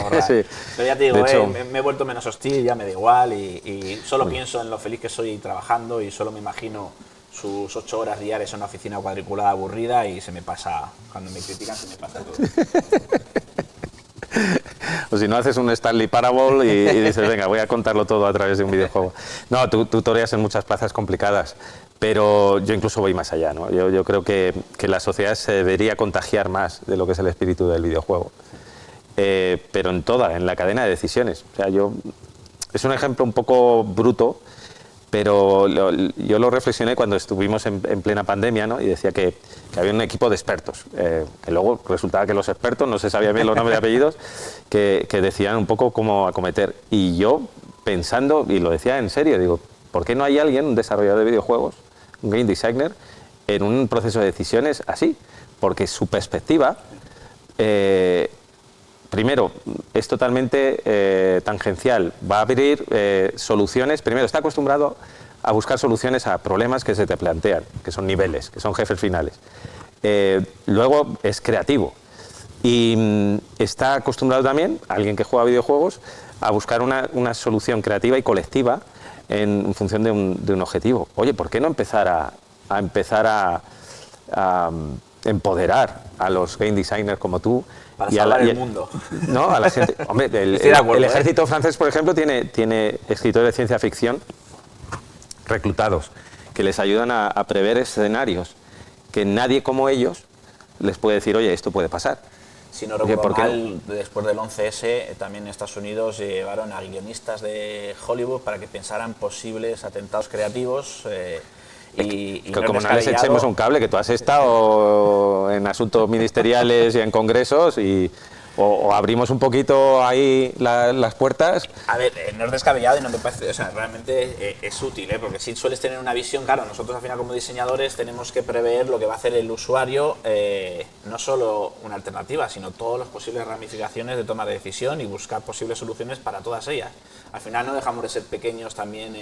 ahorrar. Sí. Pero ya te digo, De hecho, me he vuelto menos hostil, ya me da igual, y solo pienso en lo feliz que soy trabajando, y solo me imagino sus 8 horas diarias en una oficina cuadriculada aburrida, y se me pasa, cuando me critican se me pasa todo. O si no, haces un Stanley Parable y dices, venga, voy a contarlo todo a través de un videojuego. No, tú toreas en muchas plazas complicadas, pero yo incluso voy más allá, ¿no? Yo creo que la sociedad se debería contagiar más de lo que es el espíritu del videojuego. Pero en la cadena de decisiones. O sea, es un ejemplo un poco bruto, pero yo lo reflexioné cuando estuvimos en plena pandemia, ¿no? Y decía que había un equipo de expertos, que luego resultaba que los expertos, no se sabía bien los nombres y apellidos, que decían un poco cómo acometer. Y yo, pensando, y lo decía en serio, digo, ¿por qué no hay alguien, un desarrollador de videojuegos, un game designer, en un proceso de decisiones así? Porque su perspectiva primero, es totalmente tangencial. Va a abrir soluciones. Primero, está acostumbrado a buscar soluciones a problemas que se te plantean, que son niveles, que son jefes finales. Luego, es creativo. Y está acostumbrado también, alguien que juega videojuegos, a buscar una solución creativa y colectiva en función de un objetivo. Oye, ¿por qué no empezar a empoderar a los game designers como tú? Para salvar el mundo. No, a la gente. Hombre, el ejército francés, por ejemplo, tiene escritores de ciencia ficción reclutados que les ayudan a prever escenarios que nadie como ellos les puede decir, oye, esto puede pasar. Si no recuerdo mal, después del 11S, también en Estados Unidos llevaron a guionistas de Hollywood para que pensaran posibles atentados creativos. Y como no les echemos un cable, que tú has estado en asuntos ministeriales y en congresos o abrimos un poquito ahí las puertas. A ver, no es descabellado y no me parece, o sea, realmente es útil, porque si sueles tener una visión, claro, nosotros al final como diseñadores tenemos que prever lo que va a hacer el usuario, no solo una alternativa, sino todas las posibles ramificaciones de toma de decisión y buscar posibles soluciones para todas ellas. Al final no dejamos de ser pequeños también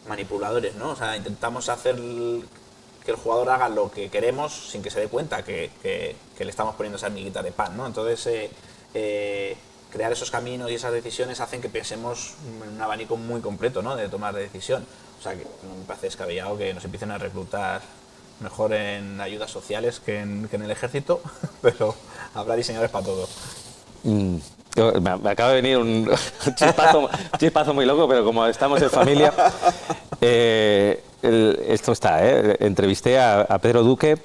manipuladores, ¿no? O sea, intentamos hacer que el jugador haga lo que queremos sin que se dé cuenta que le estamos poniendo esa miguita de pan, ¿no? Entonces, crear esos caminos y esas decisiones hacen que pensemos en un abanico muy completo, ¿no?, de tomar de decisión. O sea, que no me parece descabellado que nos empiecen a reclutar mejor en ayudas sociales que en el ejército, pero habrá diseñadores para todo. Me acaba de venir un chispazo muy loco, pero como estamos en familia, esto está, entrevisté a Pedro Duque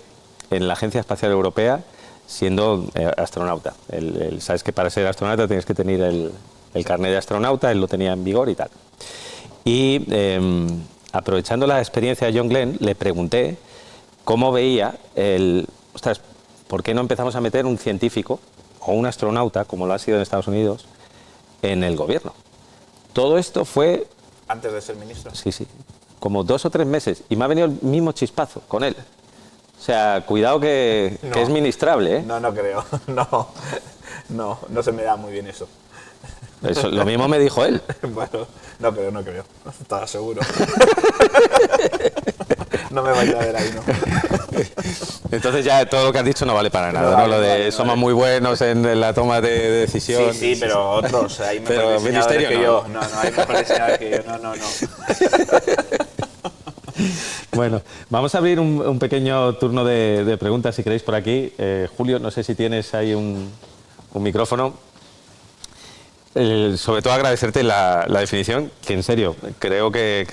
en la Agencia Espacial Europea siendo astronauta. Sabes que para ser astronauta tienes que tener el carnet de astronauta, él lo tenía en vigor y tal. Y aprovechando la experiencia de John Glenn, le pregunté cómo veía ostras, ¿por qué no empezamos a meter un científico o un astronauta, como lo ha sido en Estados Unidos, en el gobierno? Todo esto fue... ¿Antes de ser ministro? Sí, como 2 o 3 meses. Y me ha venido el mismo chispazo con él. O sea, cuidado que es ministrable, ¿eh? No creo. No se me da muy bien eso. Lo mismo me dijo él. Bueno, no creo. Estaba seguro. No me vais a ver ahí, ¿no? Entonces ya todo lo que has dicho no vale para nada, ¿no? Lo de somos muy buenos en la toma de decisión. Sí, pero otros, hay mejores diseñadores que yo. No, hay mejores diseñadores que yo. No. Bueno, vamos a abrir un pequeño turno de preguntas, si queréis, por aquí. Julio, no sé si tienes ahí un micrófono. Sobre todo agradecerte la definición, que en serio, creo que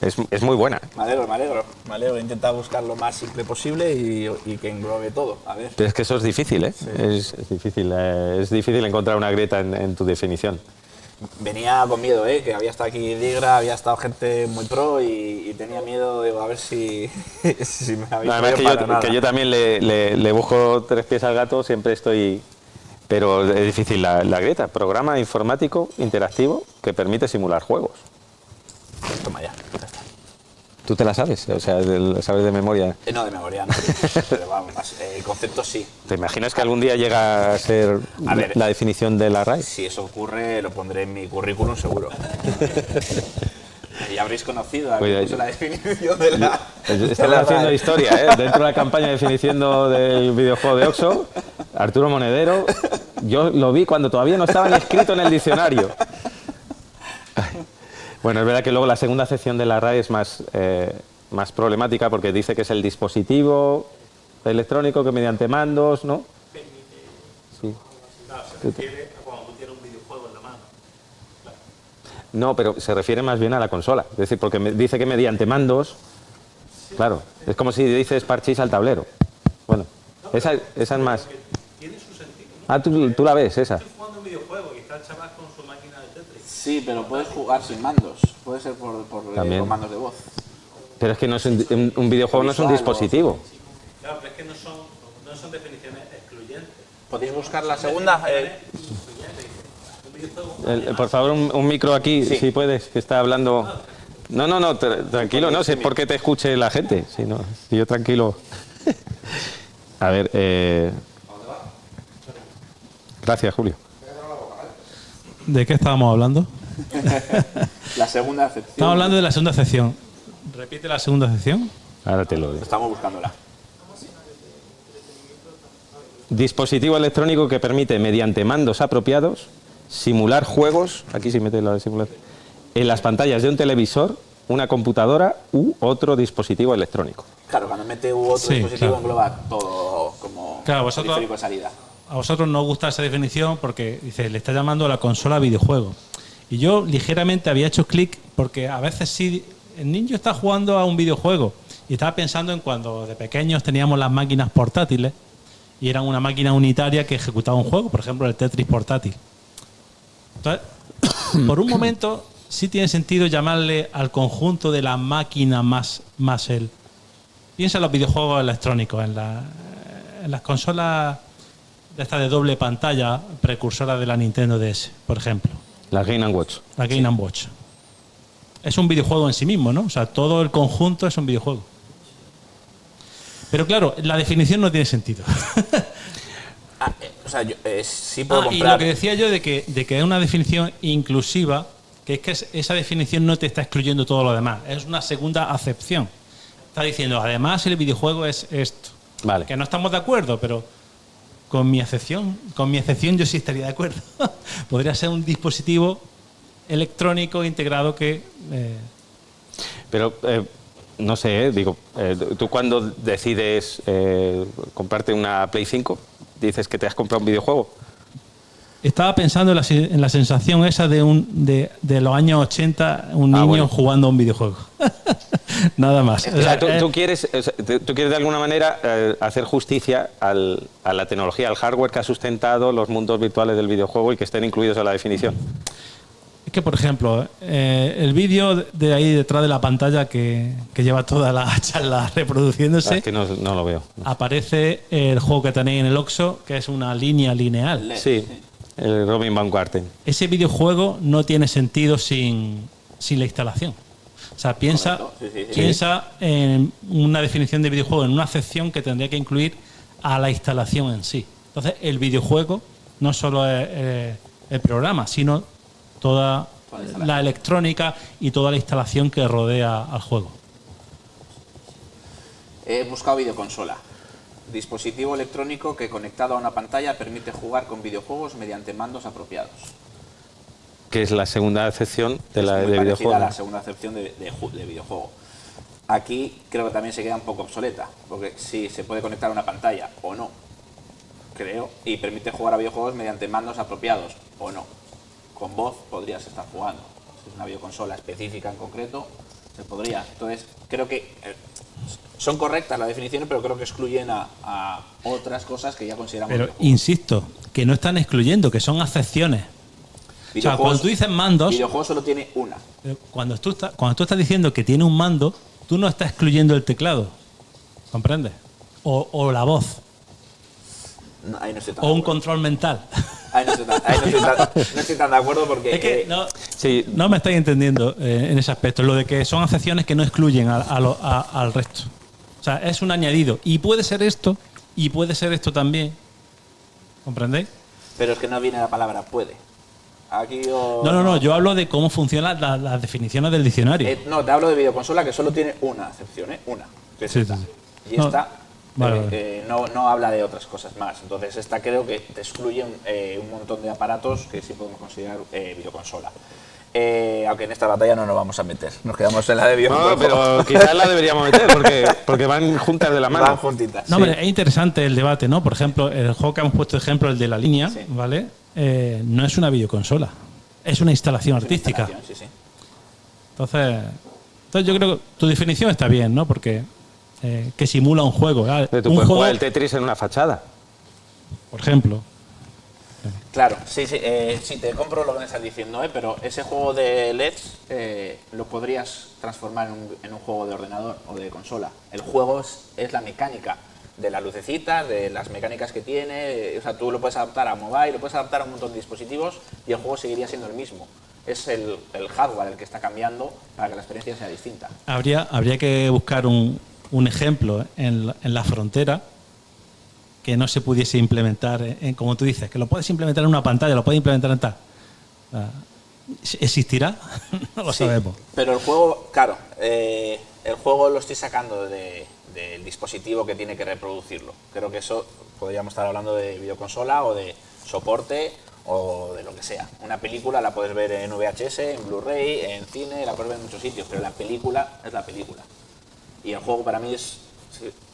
es muy buena. Me alegro. He intentado buscar lo más simple posible y que englobe todo. A ver. Pero es que eso es difícil, ¿eh? Sí. Es difícil encontrar una grieta en tu definición. Venía con miedo, que había estado aquí Digra, había estado gente muy pro y tenía miedo, digo, a ver si me habéis además que yo también le busco 3 pies al gato, siempre estoy... Pero es difícil la grieta. Programa informático interactivo que permite simular juegos. Toma ya. ¿Tú te la sabes? O sea, ¿la sabes de memoria? No, de memoria no. Pero vamos, el concepto sí. ¿Te imaginas que algún día llega a ser la definición de la RAE? Si eso ocurre, lo pondré en mi currículum seguro. Y habréis conocido la definición de la... Estamos haciendo historia, ¿eh? Dentro de la campaña de definición del videojuego de Oxo, Arturo Monedero, yo lo vi cuando todavía no estaba ni escrito en el diccionario. Bueno, es verdad que luego la segunda sección de la RAE es más problemática porque dice que es el dispositivo electrónico que mediante mandos, ¿no? Sí. Claro, se refiere a cuando tú tienes un videojuego en la mano. Claro. No, pero se refiere más bien a la consola. Es decir, porque dice que mediante mandos, claro, es como si dices parchís al tablero. Bueno, esa es más... Tiene su sentido, ¿no? Ah, tú la ves, esa. Estoy jugando un videojuego y está el chaval con su máquina de Tetris. Sí, pero puedes jugar sin mandos. Puede ser por mandos de voz. Pero es que no es un videojuego no es un dispositivo. Claro, pero es que no son definiciones excluyentes. ¿Podéis buscar la segunda? Por favor, un micro aquí, sí. Si puedes, que está hablando... No, tranquilo, no sé por qué te escuche la gente. Si yo tranquilo... A ver, Gracias, Julio. ¿De qué estábamos hablando? La segunda acepción. Estamos hablando de la segunda sección. Repite la segunda sección. Ahora te lo digo. Estamos buscándola. Dispositivo electrónico que permite, mediante mandos apropiados, simular juegos, aquí sí mete la de simular, en las pantallas de un televisor, una computadora u otro dispositivo electrónico. Claro, cuando mete otro Sí, dispositivo claro. engloba todo como Claro, vosotros- periférico de salida. A vosotros no os gusta esa definición porque dice, le está llamando a la consola videojuego. Y yo ligeramente había hecho clic porque a veces sí, el niño está jugando a un videojuego y estaba pensando en cuando de pequeños teníamos las máquinas portátiles y eran una máquina unitaria que ejecutaba un juego, por ejemplo el Tetris portátil. Entonces, por un momento sí tiene sentido llamarle al conjunto de la máquina más él. Piensa en los videojuegos electrónicos, en las consolas de estas de doble pantalla, precursoras de la Nintendo DS, por ejemplo. La Game & Watch. La Game & Watch. Es un videojuego en sí mismo, ¿no? O sea, todo el conjunto es un videojuego. Pero claro, la definición no tiene sentido. O sea, yo, sí puedo Y comprar. lo que decía yo de que es una definición inclusiva, que es que esa definición no te está excluyendo todo lo demás. Es una segunda acepción. Está diciendo, además el videojuego es esto. Vale. Que no estamos de acuerdo, pero con mi excepción yo sí estaría de acuerdo. Podría ser un dispositivo electrónico integrado que... Pero, no sé, digo, tú cuando decides comprarte una Play 5, dices que te has comprado un videojuego. Estaba pensando en la sensación esa de los años 80, un niño bueno. jugando a un videojuego. Nada más. O sea, tú quieres de alguna manera hacer justicia a la tecnología, al hardware que ha sustentado los mundos virtuales del videojuego y que estén incluidos en la definición. Es que, por ejemplo, el vídeo de ahí detrás de la pantalla que lleva toda la charla reproduciéndose, Es que no lo veo. aparece el juego que tenéis en el Oxxo, que es una línea lineal. Sí, el Robin Van Garten. Ese videojuego no tiene sentido sin la instalación. O sea, piensa en una definición de videojuego, en una acepción que tendría que incluir a la instalación en sí. Entonces, el videojuego no solo es el programa, sino toda la electrónica y toda la instalación que rodea al juego. He buscado videoconsola. Dispositivo electrónico que conectado a una pantalla permite jugar con videojuegos mediante mandos apropiados. Que es la segunda acepción de Es la muy de parecida videojuego. a la segunda acepción de videojuego. Aquí creo que también se queda un poco obsoleta, porque sí se puede conectar a una pantalla o no, creo, y permite jugar a videojuegos mediante mandos apropiados o no. Con voz podrías estar jugando. Si es una videoconsola específica en concreto, se podría. Entonces, creo que son correctas las definiciones, pero creo que excluyen a otras cosas que ya consideramos Pero videojuegos. insisto, que no están excluyendo, que son acepciones. O sea, cuando tú dices mandos, Videojuego solo tiene una. cuando tú estás diciendo que tiene un mando, tú no estás excluyendo el teclado. ¿Comprendes? O la voz. No, ahí no estoy tan O de un acuerdo. control mental. Ahí no estoy tan de acuerdo porque... Es que no, Sí, no me estáis entendiendo en ese aspecto. Lo de que son acepciones que no excluyen al resto. O sea, es un añadido. Y puede ser esto, y puede ser esto también. ¿Comprendéis? Pero es que no viene la palabra puede. Aquí yo... No. Yo hablo de cómo funcionan las definiciones del diccionario. No, te hablo de videoconsola que solo tiene una acepción, ¿eh? Una. Que es Sí, esta. sí. Y No, esta vale. no habla de otras cosas más. Entonces esta creo que te excluye un montón de aparatos que sí podemos considerar videoconsola. Aunque en esta batalla no nos vamos a meter. Nos quedamos en la de no, videojuego. pero quizás la deberíamos meter porque van juntas de la mano. Van juntitas. No, hombre, es interesante el debate, ¿no? Por ejemplo, el juego que hemos puesto de ejemplo, el de la línea, Sí. ¿vale? No es una videoconsola. Es una instalación Es una artística. instalación, sí. Entonces yo creo que tu definición está bien, ¿no? Porque que simula un juego. ¿verdad? Pero tú Un puedes juego, jugar el Tetris en una fachada. por ejemplo. Claro, sí, te compro lo que me estás diciendo, pero ese juego de LEDs lo podrías transformar en un juego de ordenador o de consola. El juego es la mecánica de las lucecitas, de las mecánicas que tiene, o sea, tú lo puedes adaptar a mobile, lo puedes adaptar a un montón de dispositivos y el juego seguiría siendo el mismo. Es el hardware el que está cambiando para que la experiencia sea distinta. Habría que buscar un ejemplo en la frontera que no se pudiese implementar, como tú dices, que lo puedes implementar en una pantalla, lo puedes implementar en tal. ¿Existirá? No lo sabemos. Pero el juego, claro, el juego lo estoy sacando del dispositivo que tiene que reproducirlo. Creo que eso podríamos estar hablando de videoconsola o de soporte o de lo que sea. Una película la puedes ver en VHS, en Blu-ray, en cine, la puedes ver en muchos sitios, pero la película es la película. Y el juego para mí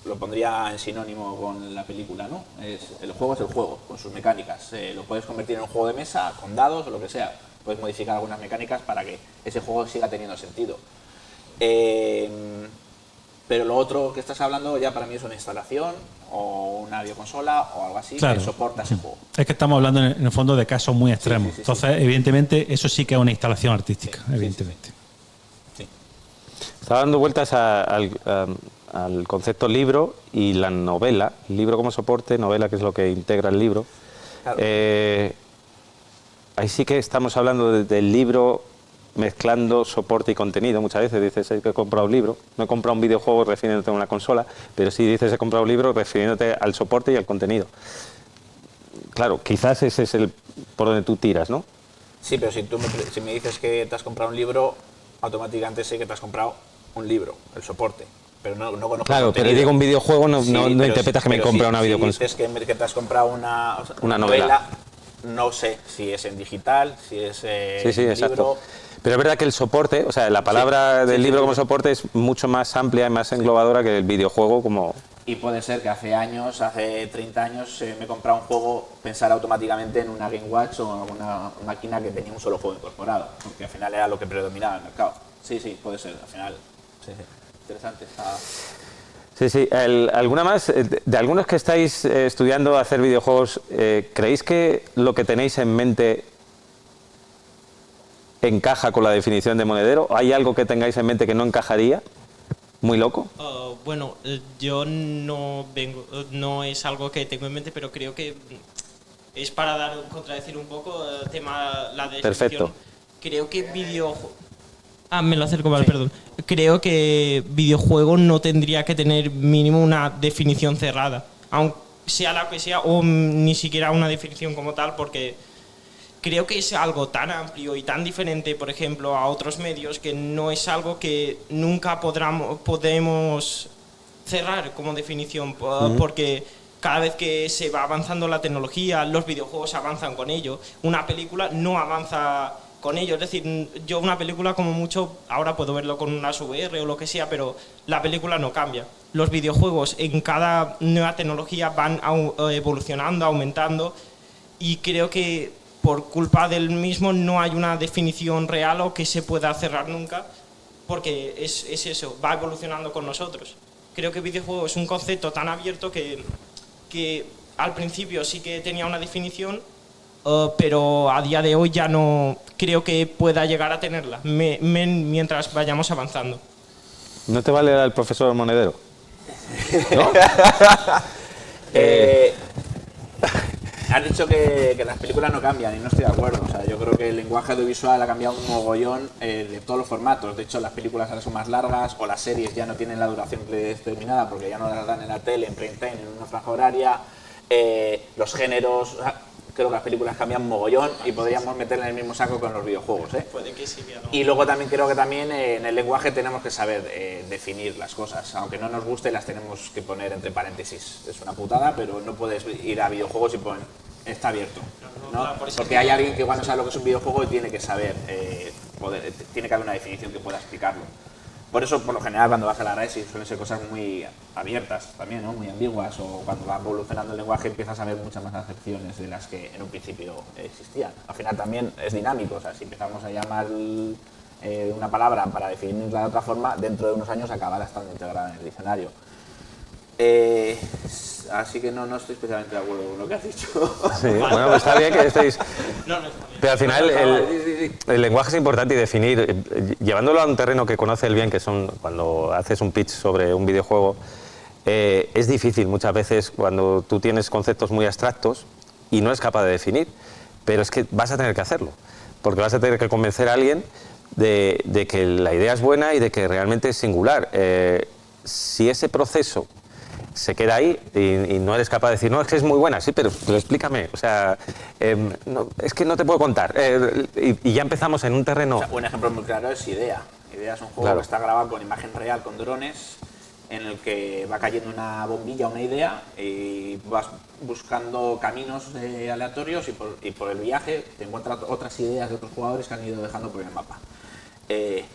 lo pondría en sinónimo con la película, ¿no? El juego es el juego, con sus mecánicas. Lo puedes convertir en un juego de mesa, con dados o lo que sea. Puedes modificar algunas mecánicas para que ese juego siga teniendo sentido. Pero lo otro que estás hablando ya para mí es una instalación o una videoconsola o algo así, claro, que soporta ese juego. Es que estamos hablando en el fondo de casos muy extremos. Sí. Entonces, evidentemente, eso sí que es una instalación artística, evidentemente. Sí. Estaba dando vueltas al concepto libro y la novela, libro como soporte, novela que es lo que integra el libro. Claro. Ahí sí que estamos hablando del libro mezclando soporte y contenido. Muchas veces dices que he comprado un libro, no he comprado un videojuego refiriéndote a una consola, pero sí dices he comprado un libro refiriéndote al soporte y al contenido. Claro, quizás ese es el por donde tú tiras, ¿no? Sí, pero si me dices que te has comprado un libro, automáticamente sé que te has comprado un libro, el soporte. Pero no conozco. Claro, pero digo un videojuego, no interpretas que me he comprado una videoconsola. Si dices que te has comprado una novela, no sé si es en digital, si es sí, en exacto. libro. Pero es verdad que el soporte, o sea, la palabra del libro como soporte es mucho más amplia y más englobadora que el videojuego como... Y puede ser que hace 30 años, me he comprado un juego, pensar automáticamente en una Game Watch o en una máquina que tenía un solo juego incorporado, porque al final era lo que predominaba en el mercado. Sí, puede ser, al final. Sí. Interesante. Sí. ¿Alguna más? De algunos que estáis estudiando hacer videojuegos, ¿creéis que lo que tenéis en mente encaja con la definición de monedero? ¿Hay algo que tengáis en mente que no encajaría? ¿Muy loco? Bueno, yo no es algo que tengo en mente, pero creo que es para contradecir un poco el tema, la definición. Perfecto. Creo que me lo acerco, vale, perdón. Creo que videojuego no tendría que tener mínimo una definición cerrada, aunque sea la que sea, o ni siquiera una definición como tal, porque creo que es algo tan amplio y tan diferente, por ejemplo, a otros medios, que no es algo que nunca podemos cerrar como definición, porque cada vez que se va avanzando la tecnología, los videojuegos avanzan con ello. Una película no avanza con ello, es decir, yo una película como mucho ahora puedo verlo con unas VR o lo que sea, pero la película no cambia. Los videojuegos en cada nueva tecnología van evolucionando, aumentando, y creo que por culpa del mismo no hay una definición real o que se pueda cerrar nunca, porque es eso, va evolucionando con nosotros. Creo que videojuego es un concepto tan abierto que al principio sí que tenía una definición, pero a día de hoy ya no creo que pueda llegar a tenerla, mientras vayamos avanzando. ¿No te vale el profesor monedero? ¿No? Has dicho que las películas no cambian y no estoy de acuerdo. O sea, yo creo que el lenguaje audiovisual ha cambiado un mogollón de todos los formatos. De hecho, las películas ahora son más largas o las series ya no tienen la duración determinada porque ya no las dan en la tele, en prime time, en una franja horaria. Los géneros, creo que las películas cambian mogollón y podríamos meterla en el mismo saco con los videojuegos. Puede que sí, no. Y luego también creo que también en el lenguaje tenemos que saber definir las cosas. Aunque no nos guste, las tenemos que poner entre paréntesis. Es una putada, pero no puedes ir a videojuegos y poner está abierto, ¿no? Porque hay alguien que igual no sabe lo que es un videojuego y tiene que saber, tiene que haber una definición que pueda explicarlo. Por eso, por lo general, cuando vas a la RAE suelen ser cosas muy abiertas también, ¿no? Muy ambiguas, o cuando va evolucionando el lenguaje empiezas a ver muchas más acepciones de las que en un principio existían. Al final también es dinámico, o sea, si empezamos a llamar una palabra para definirla de otra forma, dentro de unos años acabará estando integrada en el diccionario. Así que no estoy especialmente de acuerdo con lo que has dicho. Sí, bueno, pues está bien que estéis... No, está bien. Pero al final el lenguaje es importante y definir, llevándolo a un terreno que conoce el bien, que son cuando haces un pitch sobre un videojuego, es difícil muchas veces cuando tú tienes conceptos muy abstractos y no eres capaz de definir, pero es que vas a tener que hacerlo, porque vas a tener que convencer a alguien de que la idea es buena y de que realmente es singular. Si ese proceso se queda ahí y no eres capaz de decir, no, es que es muy buena, sí, pero explícame. O sea, no, es que no te puedo contar. Y ya empezamos en un terreno... O sea, un ejemplo muy claro es Idea. Idea es un juego Claro. que está grabado con imagen real, con drones, en el que va cayendo una bombilla, una idea, y vas buscando caminos aleatorios y por el viaje te encuentras otras ideas de otros jugadores que han ido dejando por el mapa. ¿Qué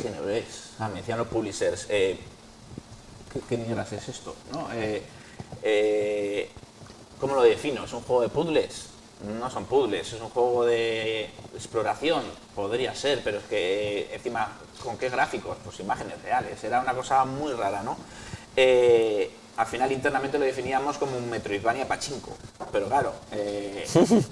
género es? Me decían los publishers. ¿Qué mierdas es esto? ¿No? ¿Cómo lo defino? ¿Es un juego de puzzles? No son puzzles, es un juego de exploración, podría ser, pero es que encima, ¿con qué gráficos? Pues imágenes reales, era una cosa muy rara, ¿no? Al final internamente lo definíamos como un Metroidvania pachinko, pero claro,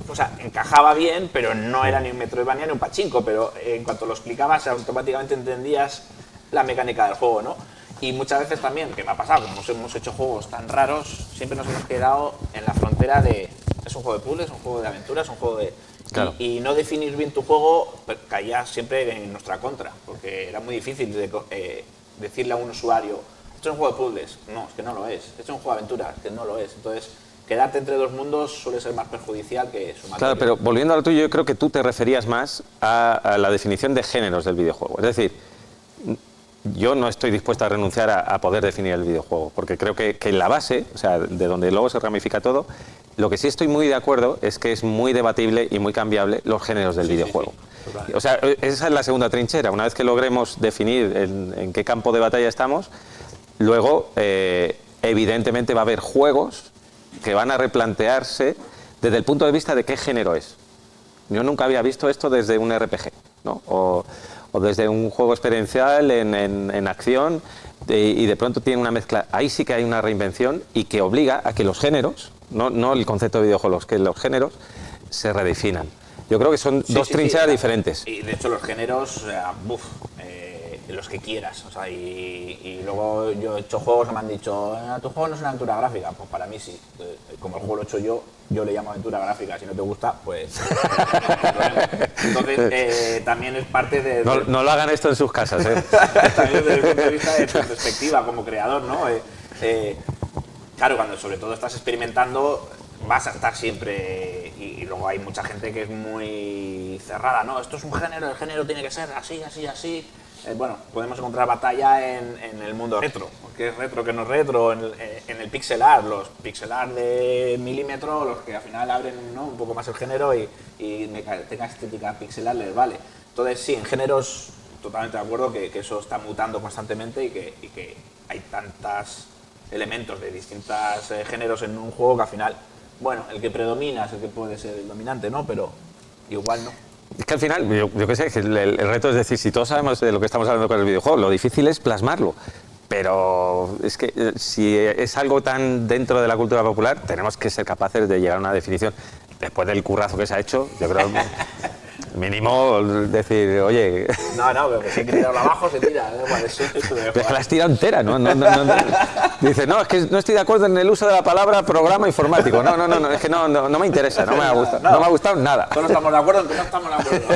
o sea, encajaba bien, pero no era ni un Metroidvania ni un pachinko, pero en cuanto lo explicabas automáticamente entendías la mecánica del juego, ¿no? Y muchas veces también, que me ha pasado, como hemos hecho juegos tan raros, siempre nos hemos quedado en la frontera de es un juego de puzzles, es un juego de aventuras, es un juego de... Claro. Y no definir bien tu juego caía siempre en nuestra contra, porque era muy difícil decirle a un usuario, esto es un juego de puzzles, no, es que no lo es, esto es un juego de aventuras, que no lo es. Entonces, quedarte entre dos mundos suele ser más perjudicial que sumatorio. Claro, pero volviendo a lo tuyo, yo creo que tú te referías más a la definición de géneros del videojuego. Es decir, yo no estoy dispuesto a renunciar a poder definir el videojuego, porque creo que en la base, o sea, de donde luego se ramifica todo, lo que sí estoy muy de acuerdo es que es muy debatible y muy cambiable los géneros del videojuego. Total. O sea, esa es la segunda trinchera. Una vez que logremos definir en qué campo de batalla estamos, luego, evidentemente, va a haber juegos que van a replantearse desde el punto de vista de qué género es. Yo nunca había visto esto desde un RPG, ¿no? O desde un juego experiencial en acción y de pronto tiene una mezcla. Ahí sí que hay una reinvención y que obliga a que los géneros, no el concepto de videojuegos, que los géneros se redefinan. Yo creo que son dos trincheras diferentes. Y de hecho los géneros, o sea, los que quieras. O sea, y luego yo he hecho juegos que me han dicho, tu juego no es una aventura gráfica. Pues para mí sí. Como el juego lo he hecho yo le llamo aventura gráfica. Si no te gusta, pues... Entonces, también es parte de... No lo hagan esto en sus casas, ¿eh? También desde el punto de vista de tu perspectiva como creador, ¿no? Claro, cuando sobre todo estás experimentando, vas a estar siempre... Y luego hay mucha gente que es muy cerrada, ¿no? Esto es un género, el género tiene que ser así, así, así. Bueno, podemos encontrar batalla en el mundo retro. ¿Qué es retro, qué no es retro? En el pixel art, los pixel art de milímetro, los que al final abren, ¿no?, un poco más el género y tenga estética pixel art, les vale. Entonces, sí, en géneros, totalmente de acuerdo que eso está mutando constantemente y que hay tantos elementos de distintos géneros en un juego que al final, bueno, el que predomina es el que puede ser el dominante, ¿no? Pero igual no. Es que al final, yo qué sé, que el reto es decir, si todos sabemos de lo que estamos hablando con el videojuego, lo difícil es plasmarlo. Pero es que si es algo tan dentro de la cultura popular, tenemos que ser capaces de llegar a una definición. Después del currazo que se ha hecho, yo creo mínimo decir, oye... No, pero que si hay que tirarlo abajo, se tira. Igual, eso Pero es que la has tirado entera, ¿no? Dice, no, es que no estoy de acuerdo en el uso de la palabra programa informático. No, es que no me interesa, no me ha gustado, no me ha gustado nada. Todos estamos de acuerdo en que no estamos de acuerdo.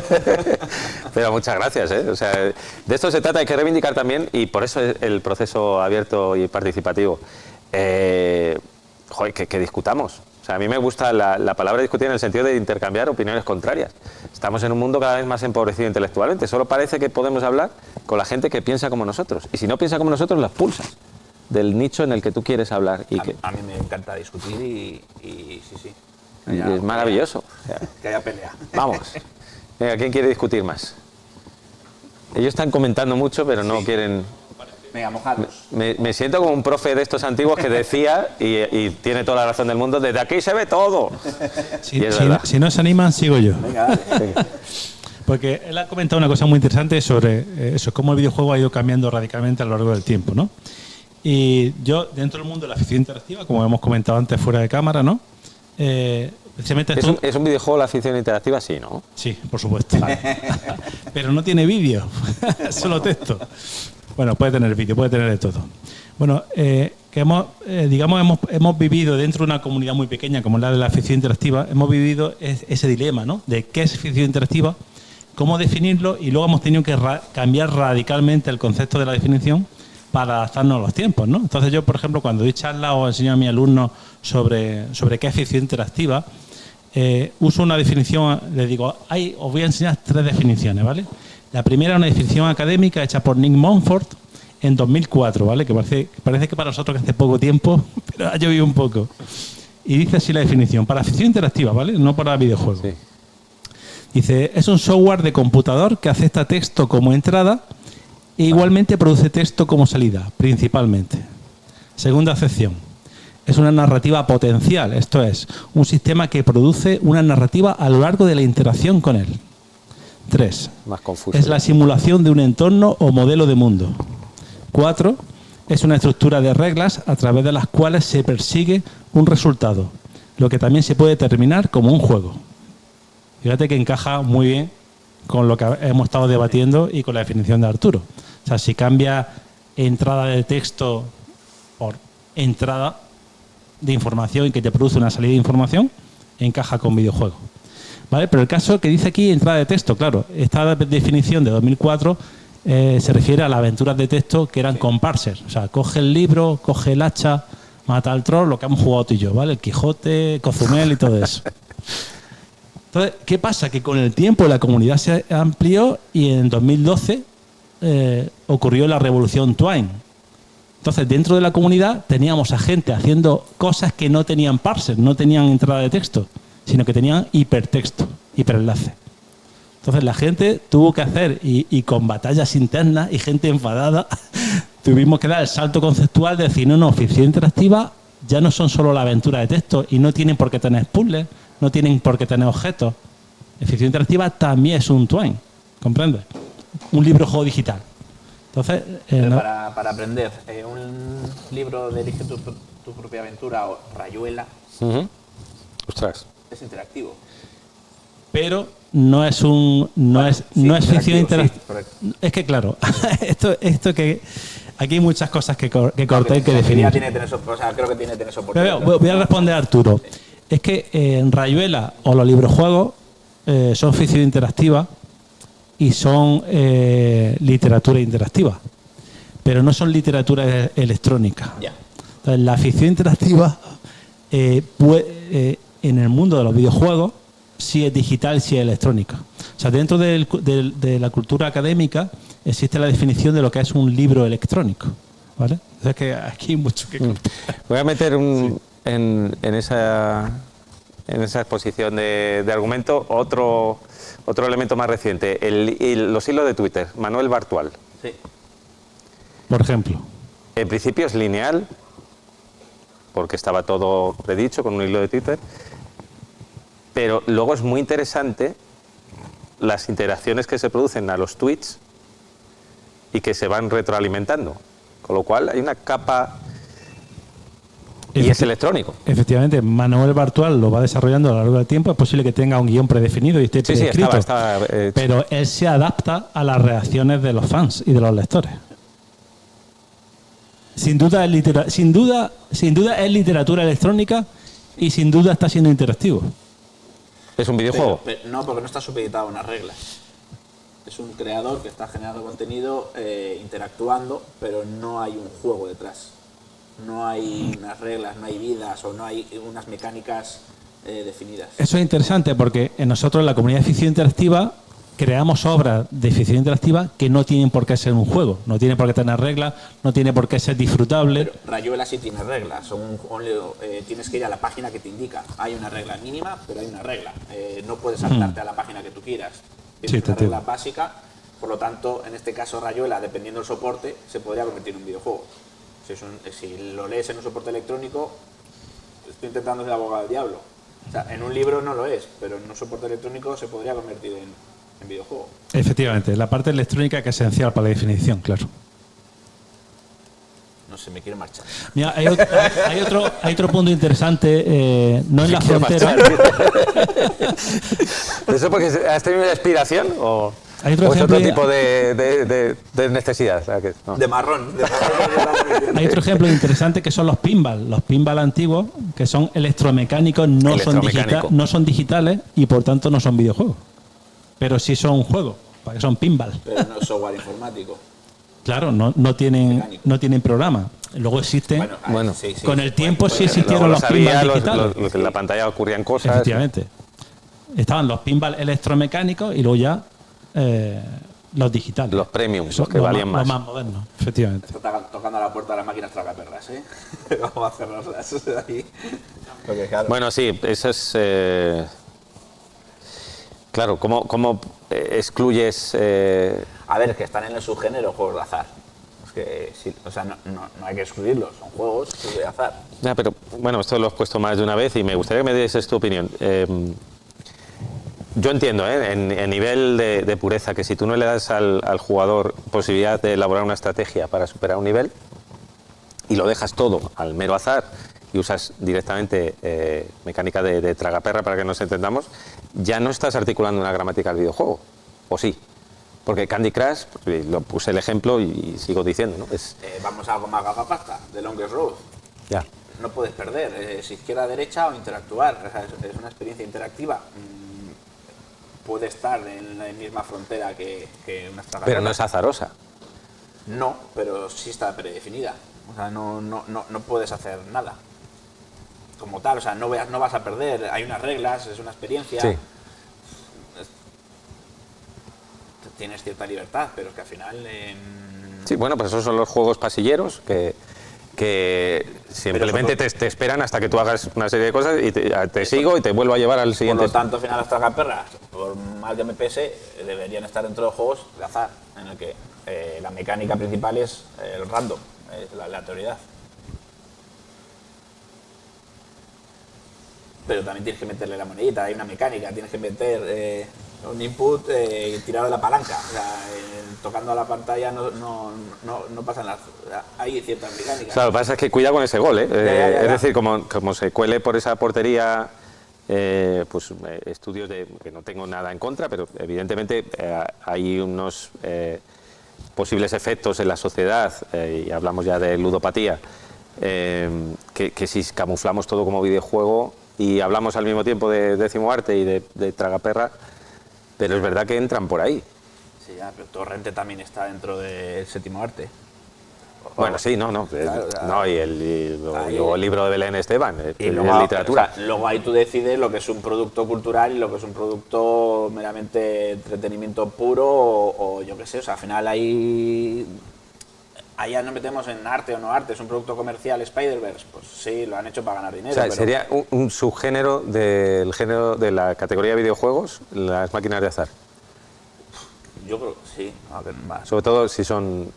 Pero muchas gracias, ¿eh? O sea, de esto se trata, hay que reivindicar también, y por eso es el proceso abierto y participativo. Joder, que discutamos. O sea, a mí me gusta la palabra discutir en el sentido de intercambiar opiniones contrarias. Estamos en un mundo cada vez más empobrecido intelectualmente. Solo parece que podemos hablar con la gente que piensa como nosotros. Y si no piensa como nosotros, la expulsas del nicho en el que tú quieres hablar. A mí me encanta discutir y sí. Y es maravilloso. Que haya pelea. Vamos. Venga, ¿quién quiere discutir más? Ellos están comentando mucho, pero no quieren... Venga, mojados. Me siento como un profe de estos antiguos que decía, y tiene toda la razón del mundo, desde aquí se ve todo. Si no se animan, sigo yo. Venga, dale. Porque él ha comentado una cosa muy interesante sobre eso, cómo el videojuego ha ido cambiando radicalmente a lo largo del tiempo, ¿no? Y yo, dentro del mundo de la ficción interactiva, como hemos comentado antes fuera de cámara, ¿no? Precisamente ¿Es un videojuego la ficción interactiva? Sí, ¿no? Sí, por supuesto. Pero no tiene vídeo, solo texto. Bueno, puede tener vídeo, puede tener de todo. Bueno, que hemos vivido dentro de una comunidad muy pequeña como la de la ficción interactiva, hemos vivido ese dilema, ¿no? De qué es ficción interactiva, cómo definirlo, y luego hemos tenido que cambiar radicalmente el concepto de la definición para adaptarnos a los tiempos, ¿no? Entonces yo, por ejemplo, cuando doy charlas o enseño a mis alumnos sobre qué es ficción interactiva, uso una definición, les digo, os voy a enseñar 3 definiciones, ¿vale? La primera es una definición académica hecha por Nick Montfort en 2004, ¿vale? Que parece que para nosotros que hace poco tiempo, pero ha llovido un poco. Y dice así la definición, para ficción interactiva, ¿vale? No para videojuegos. Sí. Dice, es un software de computador que acepta texto como entrada e igualmente produce texto como salida, principalmente. Segunda acepción. Es una narrativa potencial, esto es, un sistema que produce una narrativa a lo largo de la interacción con él. 3. Más confuso. Es la simulación de un entorno o modelo de mundo. 4. Es una estructura de reglas a través de las cuales se persigue un resultado, lo que también se puede determinar como un juego. Fíjate que encaja muy bien con lo que hemos estado debatiendo y con la definición de Arturo. O sea, si cambia entrada de texto por entrada de información y que te produce una salida de información, encaja con videojuego. ¿Vale? Pero el caso que dice aquí, entrada de texto, claro, esta definición de 2004 se refiere a las aventuras de texto que eran con parser. O sea, coge el libro, coge el hacha, mata al troll, lo que hemos jugado tú y yo, ¿vale? El Quijote, Cozumel y todo eso. Entonces, ¿qué pasa? Que con el tiempo la comunidad se amplió y en 2012 ocurrió la revolución Twine. Entonces, dentro de la comunidad teníamos a gente haciendo cosas que no tenían parser, no tenían entrada de texto, sino que tenían hipertexto, hiperenlace. Entonces, la gente tuvo que hacer, y con batallas internas y gente enfadada, tuvimos que dar el salto conceptual de decir, no, ficción interactiva ya no son solo la aventura de texto y no tienen por qué tener puzzles, no tienen por qué tener objetos. La ficción interactiva también es un Twine, ¿comprendes? Un libro juego digital. Entonces, para aprender, un libro de Elige tu propia aventura o Rayuela Ostras. es interactivo. Pero no es ficción interactiva. Sí, es que claro, esto que aquí hay muchas cosas que cortar y que definir. Creo que tiene que tener soporte. Voy a responder a Arturo. Es que en Rayuela o los librojuegos son ficción interactiva y son literatura interactiva, pero no son literatura electrónica. Ya. Entonces, la ficción interactiva en el mundo de los videojuegos sí es digital, sí es electrónica. O sea, dentro de la cultura académica existe la definición de lo que es un libro electrónico, ¿vale? Entonces, que aquí hay mucho que contar. Voy a meter en esa exposición de argumento otro elemento más reciente, los hilos de Twitter. Manuel Bartual. Sí. Por ejemplo. En principio es lineal, porque estaba todo predicho con un hilo de Twitter, pero luego es muy interesante las interacciones que se producen a los tweets y que se van retroalimentando, con lo cual hay una capa y es electrónico. Efectivamente, Manuel Bartual lo va desarrollando a lo largo del tiempo. Es posible que tenga un guión predefinido y esté prescrito, estaba pero él se adapta a las reacciones de los fans y de los lectores. Sin duda es literatura electrónica y sin duda está siendo interactivo. ¿Es un videojuego? No, porque no está supeditado a unas reglas. Es un creador que está generando contenido, interactuando, pero no hay un juego detrás. No hay unas reglas, no hay vidas o no hay unas mecánicas definidas. Eso es interesante porque nosotros en la comunidad de ficción interactiva creamos obras de ficción interactiva que no tienen por qué ser un juego, no tienen por qué tener reglas, no tiene por qué ser disfrutable. Pero Rayuela sí tiene reglas, tienes que ir a la página que te indica. Hay una regla mínima, pero hay una regla. No puedes saltarte a la página que tú quieras. Tienes una regla básica, por lo tanto, en este caso Rayuela, dependiendo del soporte, se podría convertir en un videojuego. Si lo lees en un soporte electrónico, estoy intentando ser abogado del diablo. O sea, en un libro no lo es, pero en un soporte electrónico se podría convertir en videojuego. Efectivamente, la parte electrónica que es esencial para la definición, claro. No sé, me quiero marchar. Mira, hay otro punto interesante, no en la frontera. ¿Eso porque has tenido una inspiración o hay es otro tipo de necesidad? O sea, que, no. De marrón. Hay otro ejemplo interesante que son los pinball antiguos, que son electromecánicos, no son digitales y por tanto no son videojuegos. Pero sí son juegos, porque son pinball. Pero no es software informático. Claro, no tienen programa. Luego existen. Bueno, sí, con el tiempo sí Luego existieron lo los sabía, pinball digitales. que en la pantalla ocurrían cosas. Efectivamente. Estaban los pinball electromecánicos y luego ya los digitales. Los premium, Eso, los que valían más. Los más modernos, efectivamente. Está tocando a la puerta de las máquinas tragaperras, ¿eh? Vamos a cerrarlas ahí. Porque, claro, Bueno, sí, eso es. Claro, ¿cómo excluyes? a ver, que están en el subgénero juegos de azar. Es que, sí, o sea, no hay que excluirlos, son juegos de azar. Ya, pero bueno, esto lo has puesto más de una vez y me gustaría que me dieses tu opinión. Yo entiendo, en nivel de pureza, que si tú no le das al jugador posibilidad de elaborar una estrategia para superar un nivel y lo dejas todo al mero azar y usas directamente mecánica de tragaperra para que nos entendamos, ya no estás articulando una gramática del videojuego, ¿o sí? Porque Candy Crush, lo puse el ejemplo y sigo diciendo, ¿no? Vamos a algo más gafapasta, The Longest Road. Ya. No puedes perder, si izquierda, derecha o interactuar. O sea, es una experiencia interactiva. Puede estar en la misma frontera que una tragaperras. Pero no es azarosa. No, pero sí está predefinida. O sea, no puedes hacer nada. Como tal, o sea, no vas a perder. Hay unas reglas, es una experiencia. Sí. Tienes cierta libertad, pero es que al final... Sí, bueno, pues esos son los juegos pasilleros que simplemente te esperan hasta que tú hagas una serie de cosas y te sigo y te vuelvo a llevar al Por siguiente. lo tanto, al final las tragaperras, por mal que me pese, deberían estar dentro de juegos de azar, en el que la mecánica principal es el random, es la aleatoriedad. Pero también tienes que meterle la monedita, hay una mecánica, tienes que meter un input tirado de la palanca. O sea, tocando a la pantalla no pasan las... Hay ciertas mecánicas. Claro, lo que pasa es que cuida con ese gol, ¿eh? Ya. Es decir, como se cuele por esa portería, estudios que no tengo nada en contra, pero evidentemente hay unos posibles efectos en la sociedad, y hablamos ya de ludopatía, que si camuflamos todo como videojuego y hablamos al mismo tiempo de décimo arte y de tragaperra, pero es verdad que entran por ahí. Sí, ya, pero Torrente también está dentro del séptimo arte. Bueno, sí, no, y luego el libro de Belén Esteban, Y es luego, literatura. o sea, luego ahí tú decides lo que es un producto cultural y lo que es un producto meramente entretenimiento puro o yo qué sé, o sea, al final ahí ya nos metemos en arte o no arte, es un producto comercial Spider-Verse, pues sí, lo han hecho para ganar dinero. O sea, pero sería un subgénero del género de la categoría de videojuegos, las máquinas de azar. yo creo que sí, a ver, más. Sobre todo si son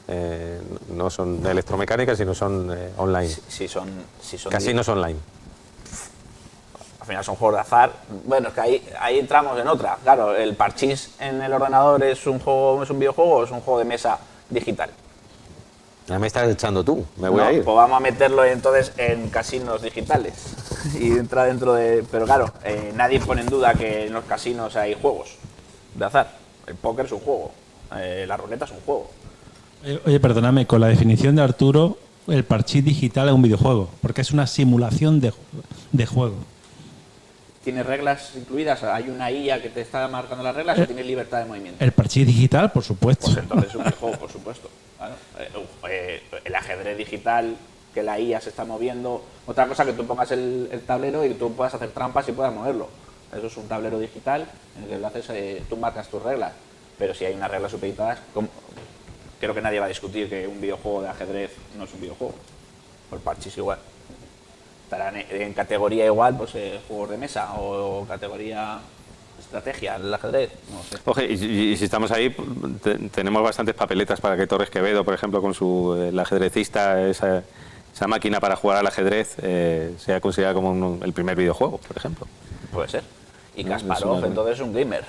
no son electromecánicas, sino son online. Si son Casinos online. al final son juegos de azar. Bueno, es que ahí entramos en otra. Claro, el parchís en el ordenador es un videojuego o es un juego de mesa digital. Ya me estás echando tú, me voy No, a ir. pues vamos a meterlo entonces en casinos digitales. Y entra dentro de... Pero claro, nadie pone en duda que en los casinos hay juegos de azar. El póker es un juego, la ruleta es un juego. Oye, perdóname, con la definición de Arturo, el parchís digital es un videojuego, porque es una simulación de juego. ¿Tiene reglas incluidas? ¿Hay una IA que te está marcando las reglas o tienes libertad de movimiento? El parchís digital, por supuesto. Pues entonces es un videojuego, por supuesto. Claro. El ajedrez digital, que la IA se está moviendo. Otra cosa que tú pongas el tablero y tú puedas hacer trampas y puedas moverlo. Eso es un tablero digital en el que lo haces, tú marcas tus reglas. Pero si hay unas reglas supeditadas, creo que nadie va a discutir que un videojuego de ajedrez no es un videojuego. O el parchís igual. Estarán en categoría igual, pues juegos de mesa o categoría estrategia, el ajedrez, no sé. Oye, y si estamos ahí, tenemos bastantes papeletas para que Torres Quevedo, por ejemplo, con el ajedrecista, esa máquina para jugar al ajedrez, sea considerada como el primer videojuego, por ejemplo. Puede ser. Y No, Kasparov, no. entonces es un gamer.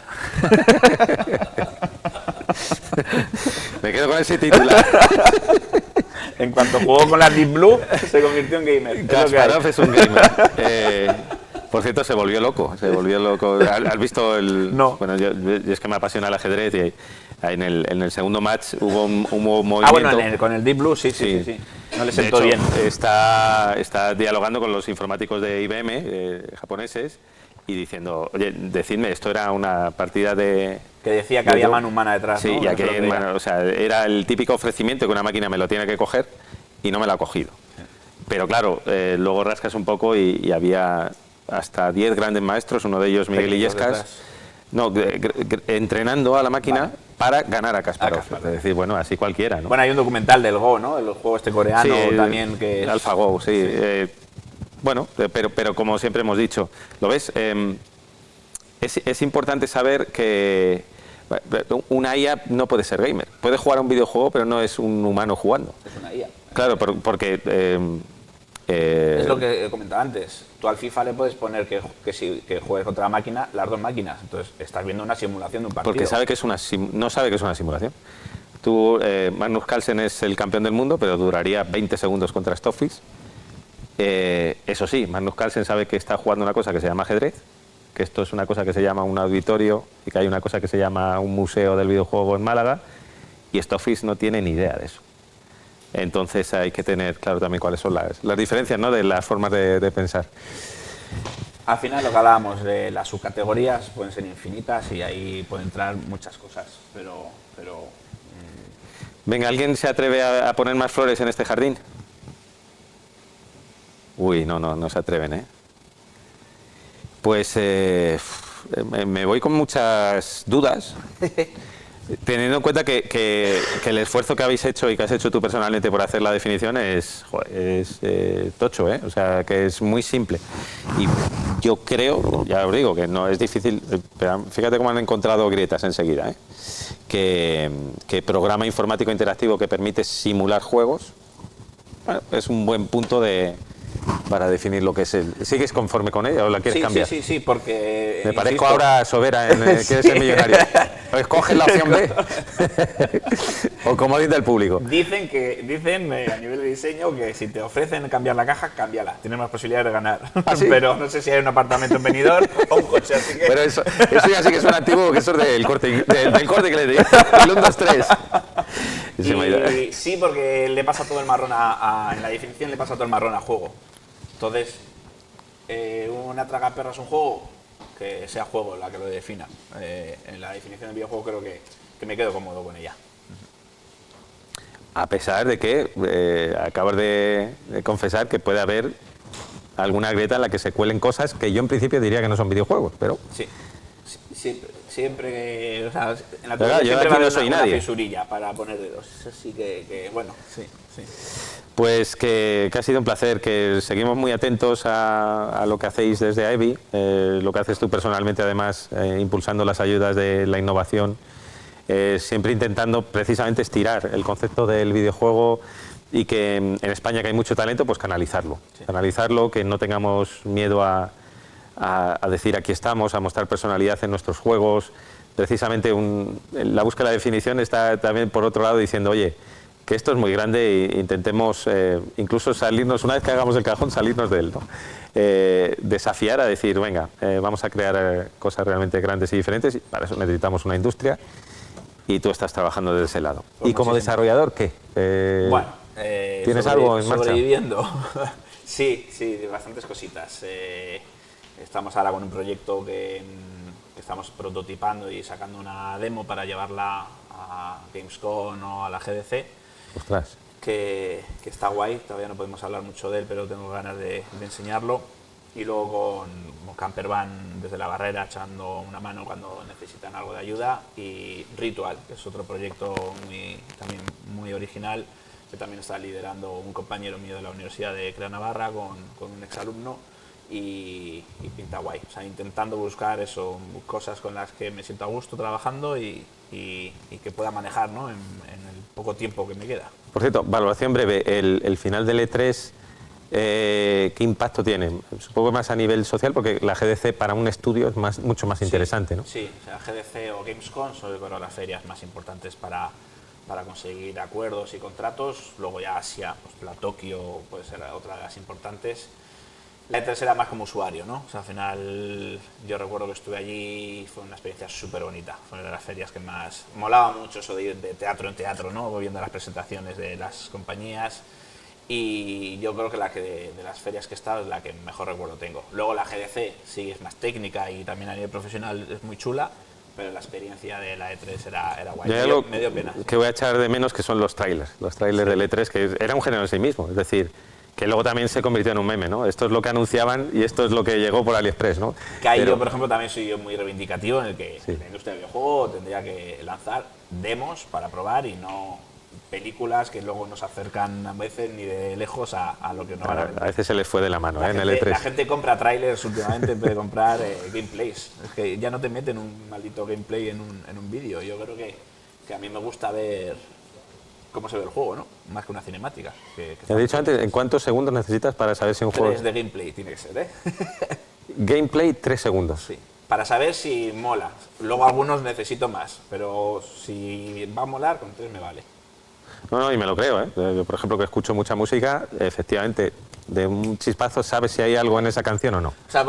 Me quedo con ese titular. En cuanto jugó con la Deep Blue, se convirtió en gamer. Es lo que hay. Kasparov es un gamer. Por cierto, se volvió loco. ¿Has visto el...? No. Bueno, yo es que me apasiona el ajedrez y en el segundo match hubo un movimiento... Ah, bueno, con el Deep Blue, sí. No le De sentó hecho, bien. está dialogando con los informáticos de IBM, japoneses, y diciendo, oye, decidme, esto era una partida de Que decía que Yo- había mano humana detrás, Sí, ¿no? ya Eso que es lo que bueno, o sea, era el típico ofrecimiento que una máquina me lo tiene que coger y no me la ha cogido. Pero claro, luego rascas un poco y había hasta 10 grandes maestros, uno de ellos Miguel Técnicos Illescas, detrás. no, entrenando a la máquina para ganar a Kasparov. Kasparov. Es decir, bueno, así cualquiera, ¿no? Bueno, hay un documental del Go, ¿no? El juego este coreano también que es... AlphaGo, sí. Bueno, pero como siempre hemos dicho, ¿lo ves? Es importante saber que una IA no puede ser gamer. Puede jugar a un videojuego, pero no es un humano jugando. Es una IA. Claro, porque... Es lo que comentaba antes. Tú al FIFA le puedes poner que juegues contra la máquina, las dos máquinas. Entonces estás viendo una simulación de un partido. Porque sabe que es no sabe que es una simulación. Tú, Magnus Carlsen es el campeón del mundo, pero duraría 20 segundos contra Stoffis. Eso sí, Magnus Carlsen sabe que está jugando una cosa que se llama ajedrez, que esto es una cosa que se llama un auditorio y que hay una cosa que se llama un museo del videojuego en Málaga, y Stoffis no tiene ni idea de eso. Entonces hay que tener claro también cuáles son las diferencias, ¿no?, de las formas de pensar. Al final lo que hablábamos de las subcategorías pueden ser infinitas y ahí pueden entrar muchas cosas, pero Venga, ¿alguien se atreve a poner más flores en este jardín? Uy, no se atreven, ¿eh? Pues me voy con muchas dudas, teniendo en cuenta que el esfuerzo que habéis hecho y que has hecho tú personalmente por hacer la definición es tocho, ¿eh? O sea, que es muy simple. Y yo creo, ya os digo, que no es difícil, pero fíjate cómo han encontrado grietas enseguida, ¿eh? Que programa informático interactivo que permite simular juegos, bueno, es un buen punto para definir lo que es el... ¿Sigues conforme con ella o la quieres cambiar? Sí, porque... Me parezco insisto, ahora Sobera en ¿Quieres ser millonario? Pues coges la opción B. O como dice el público. Dicen a nivel de diseño que si te ofrecen cambiar la caja, cámbiala. Tienes más posibilidades de ganar. ¿Ah, sí? Pero no sé si hay un apartamento en Benidorm o un coche, así que... Pero eso ya sí que es un antiguo, que eso es del corte que le digo. El 1, 2, 3. Y sí, porque le pasa todo el marrón en la definición le pasa todo el marrón a juego. Entonces, una tragaperra es un juego, que sea juego la que lo defina. En la definición del videojuego creo que me quedo cómodo con ella. A pesar de que acabas de confesar que puede haber alguna grieta en la que se cuelen cosas que yo en principio diría que no son videojuegos, pero... Sí, siempre, o sea, en la Verdad, teoría yo siempre aquí va a no haber soy una nadie. fisurilla para poner dedos. Así que bueno, sí. Pues que ha sido un placer, que seguimos muy atentos a lo que hacéis desde AEBI, lo que haces tú personalmente, además, impulsando las ayudas de la innovación, siempre intentando precisamente estirar el concepto del videojuego y que en España, que hay mucho talento, pues canalizarlo. Sí. Canalizarlo, que no tengamos miedo a decir aquí estamos, a mostrar personalidad en nuestros juegos. Precisamente la búsqueda de la definición está también por otro lado diciendo, oye, que esto es muy grande e intentemos incluso salirnos, una vez que hagamos el cajón, salirnos de él, ¿no? Desafiar a decir, venga, vamos a crear cosas realmente grandes y diferentes, y para eso necesitamos una industria y tú estás trabajando desde ese lado. Pues ¿Y como muchísimo. Desarrollador qué? Bueno, ¿tienes algo en marcha? Sobreviviendo. Sí, bastantes cositas. Estamos ahora con un proyecto que estamos prototipando y sacando una demo para llevarla a Gamescom o a la GDC. Ostras. Que está guay, todavía no podemos hablar mucho de él, pero tengo ganas de enseñarlo. Y luego con Campervan desde la barrera echando una mano cuando necesitan algo de ayuda. Y Ritual, que es otro proyecto también muy original, que también está liderando un compañero mío de la Universidad de Crea Navarra con un exalumno. Y pinta guay, o sea, intentando buscar cosas con las que me siento a gusto trabajando y que pueda manejar, ¿no?, en el poco tiempo que me queda. Por cierto, valoración breve, el final del E3, ¿qué impacto tiene? Supongo que más a nivel social, porque la GDC para un estudio es mucho más interesante, ¿no? Sí, o sea, GDC o Gamescom son las ferias más importantes para conseguir acuerdos y contratos. Luego ya Asia, pues la Tokio puede ser otra de las importantes. La E3 era más como usuario, ¿no? O sea, al final yo recuerdo que estuve allí y fue una experiencia súper bonita. Fue una de las ferias que más... Molaba mucho eso de ir de teatro en teatro, ¿no? Viendo las presentaciones de las compañías. Y yo creo que de las ferias que he estado es la que mejor recuerdo tengo. Luego la GDC sí es más técnica y también a nivel profesional es muy chula, pero la experiencia de la E3 era guay. Yo hay algo Me dio pena. que voy a echar de menos, que son los trailers del E3, que era un género en sí mismo, es decir, que luego también se convirtió en un meme, ¿no? Esto es lo que anunciaban y esto es lo que llegó por AliExpress, ¿no? Que ahí Pero- yo, por ejemplo, también soy yo muy reivindicativo en el que Sí. la industria del videojuego tendría que lanzar demos para probar y no películas que luego nos acercan a veces ni de lejos a lo que nos van a a vender. veces se les fue de la mano, La en el gente, E3. la gente compra trailers últimamente en vez de comprar gameplays. Es que ya no te meten un maldito gameplay en un vídeo. Yo creo que a mí me gusta ver cómo se ve el juego, ¿no? Más que una cinemática. Te he dicho antes, ¿en cuántos segundos necesitas para saber si un juego... 3 de gameplay tiene que ser, ¿eh? Gameplay, 3 segundos. Sí. Para saber si mola. Luego algunos necesito más, pero si va a molar, con 3 me vale. No, y me lo creo, ¿eh? Yo, por ejemplo, que escucho mucha música, efectivamente, de un chispazo sabes si hay algo en esa canción o no. O sea,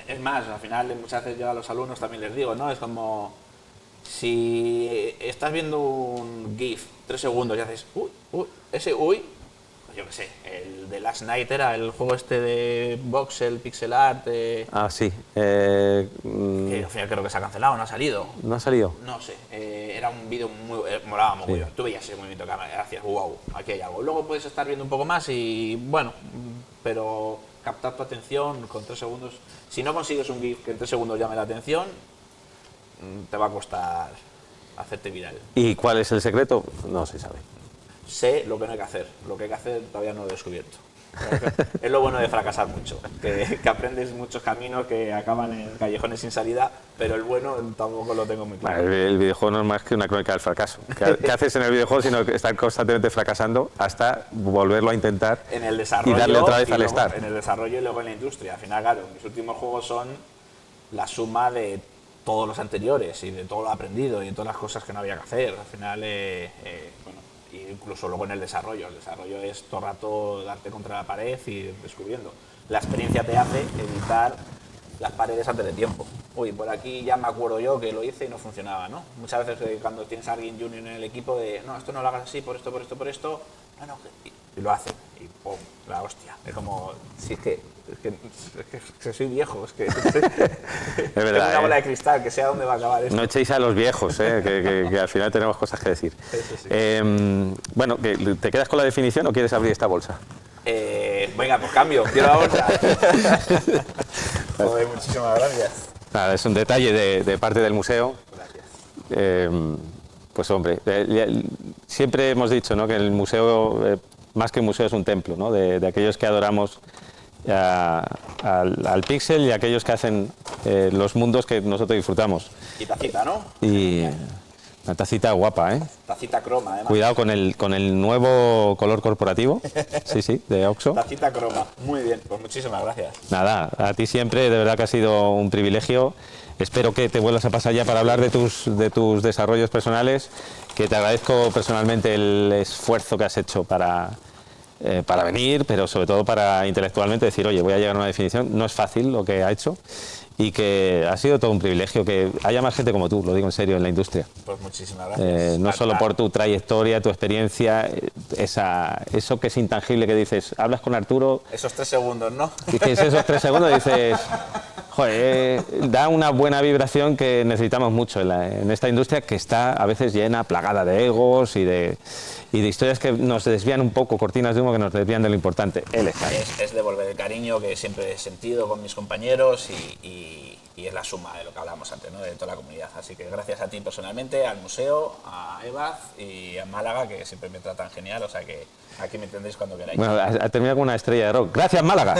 es más, al final muchas veces yo a los alumnos también les digo, ¿no? Es como si estás viendo un GIF 3 segundos y haces ese pues yo qué sé, el de Last Night era el juego este de voxel, pixel art, Ah, sí. que al final creo que se ha cancelado, no ha salido. ¿No ha salido? No sé, era un vídeo muy... molaba mogollón. Tú veías ese movimiento de cámara, hacías wow, aquí hay algo. Luego puedes estar viendo un poco más y bueno, pero captar tu atención con 3 segundos. Si no consigues un GIF que en 3 segundos llame la atención, te va a costar hacerte viral. ¿Y cuál es el secreto? No se sabe. Sé lo que no hay que hacer, lo que hay que hacer todavía no lo he descubierto. Es lo bueno de fracasar mucho, que aprendes muchos caminos que acaban en callejones sin salida, pero el bueno tampoco lo tengo muy claro. Bueno, el videojuego no es más que una crónica del fracaso. ¿Qué haces en el videojuego sino que estar constantemente fracasando hasta volverlo a intentar En el desarrollo y darle otra vez y al luego start? en el desarrollo y luego en la industria. Al final, claro, mis últimos juegos son la suma de todos los anteriores y de todo lo aprendido y de todas las cosas que no había que hacer. Al final, bueno, incluso luego en el desarrollo es todo el rato darte contra la pared y ir descubriendo. La experiencia te hace evitar las paredes antes de tiempo. Uy, por aquí ya me acuerdo yo que lo hice y no funcionaba, ¿no? Muchas veces cuando tienes a alguien junior en el equipo de no, esto no lo hagas así, por esto, no, y lo hacen y ¡pum! La hostia. Es como, sí, es que soy viejo, es que Es tengo verdad, una bola ¿eh? de cristal, que sé a dónde va a acabar esto. No echéis a los viejos, que al final tenemos cosas que decir. Eso sí. Bueno, ¿te quedas con la definición o quieres abrir esta bolsa? Venga, pues cambio, quiero la bolsa. Joder, muchísimas gracias. Nada, es un detalle de parte del museo. Gracias. Pues hombre, siempre hemos dicho, ¿no?, que el museo, más que un museo, es un templo, ¿no?, de aquellos que adoramos al píxel y aquellos que hacen los mundos que nosotros disfrutamos. Y tacita, ¿no? Y una tacita guapa, ¿eh? Tacita croma, además. Cuidado con el nuevo color corporativo, sí, de Oxo. Tacita croma. Muy bien, pues muchísimas gracias. Nada, a ti siempre, de verdad que ha sido un privilegio. Espero que te vuelvas a pasar ya para hablar de tus desarrollos personales, que te agradezco personalmente el esfuerzo que has hecho para venir, pero sobre todo para intelectualmente decir, oye, voy a llegar a una definición. No es fácil lo que ha hecho y que ha sido todo un privilegio que haya más gente como tú, lo digo en serio, en la industria. Pues muchísimas gracias. No solo por tu trayectoria, tu experiencia, eso que es intangible que dices, hablas con Arturo, Esos 3 segundos, ¿no? dices esos 3 segundos y dices, joder, da una buena vibración que necesitamos mucho en esta industria que está a veces llena, plagada de egos y de historias que nos desvían un poco, cortinas de humo que nos desvían de lo importante. Él está ahí. Es devolver el cariño que siempre he sentido con mis compañeros y es la suma de lo que hablábamos antes, ¿no?, de toda la comunidad. Así que gracias a ti personalmente, al museo, a Ebaz y a Málaga, que siempre me tratan genial, o sea que aquí me tendréis cuando queráis. Bueno, ha terminado con una estrella de rock. Gracias, Málaga.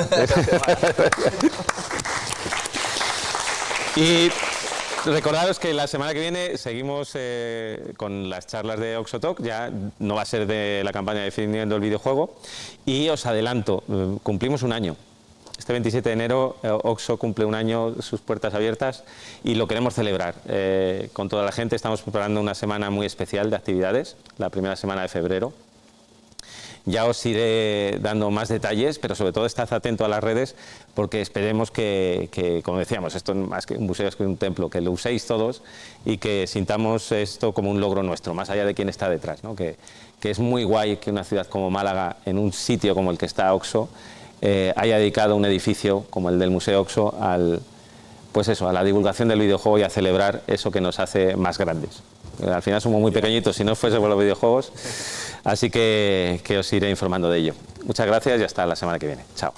Y recordaros que la semana que viene seguimos con las charlas de Oxo Talk, ya no va a ser de la campaña definiendo el videojuego, y os adelanto, cumplimos un año. Este 27 de enero Oxo cumple un año, sus puertas abiertas, y lo queremos celebrar con toda la gente. Estamos preparando una semana muy especial de actividades, la primera semana de febrero. Ya os iré dando más detalles, pero sobre todo estad atento a las redes porque esperemos que, como decíamos, esto más que un museo es que un templo, que lo uséis todos y que sintamos esto como un logro nuestro, más allá de quién está detrás, ¿no? Que es muy guay que una ciudad como Málaga, en un sitio como el que está Oxo, haya dedicado un edificio como el del Museo Oxo pues eso, a la divulgación del videojuego y a celebrar eso que nos hace más grandes. Al final somos muy pequeñitos si no fuese por los videojuegos, así que os iré informando de ello. Muchas gracias y hasta la semana que viene. Chao.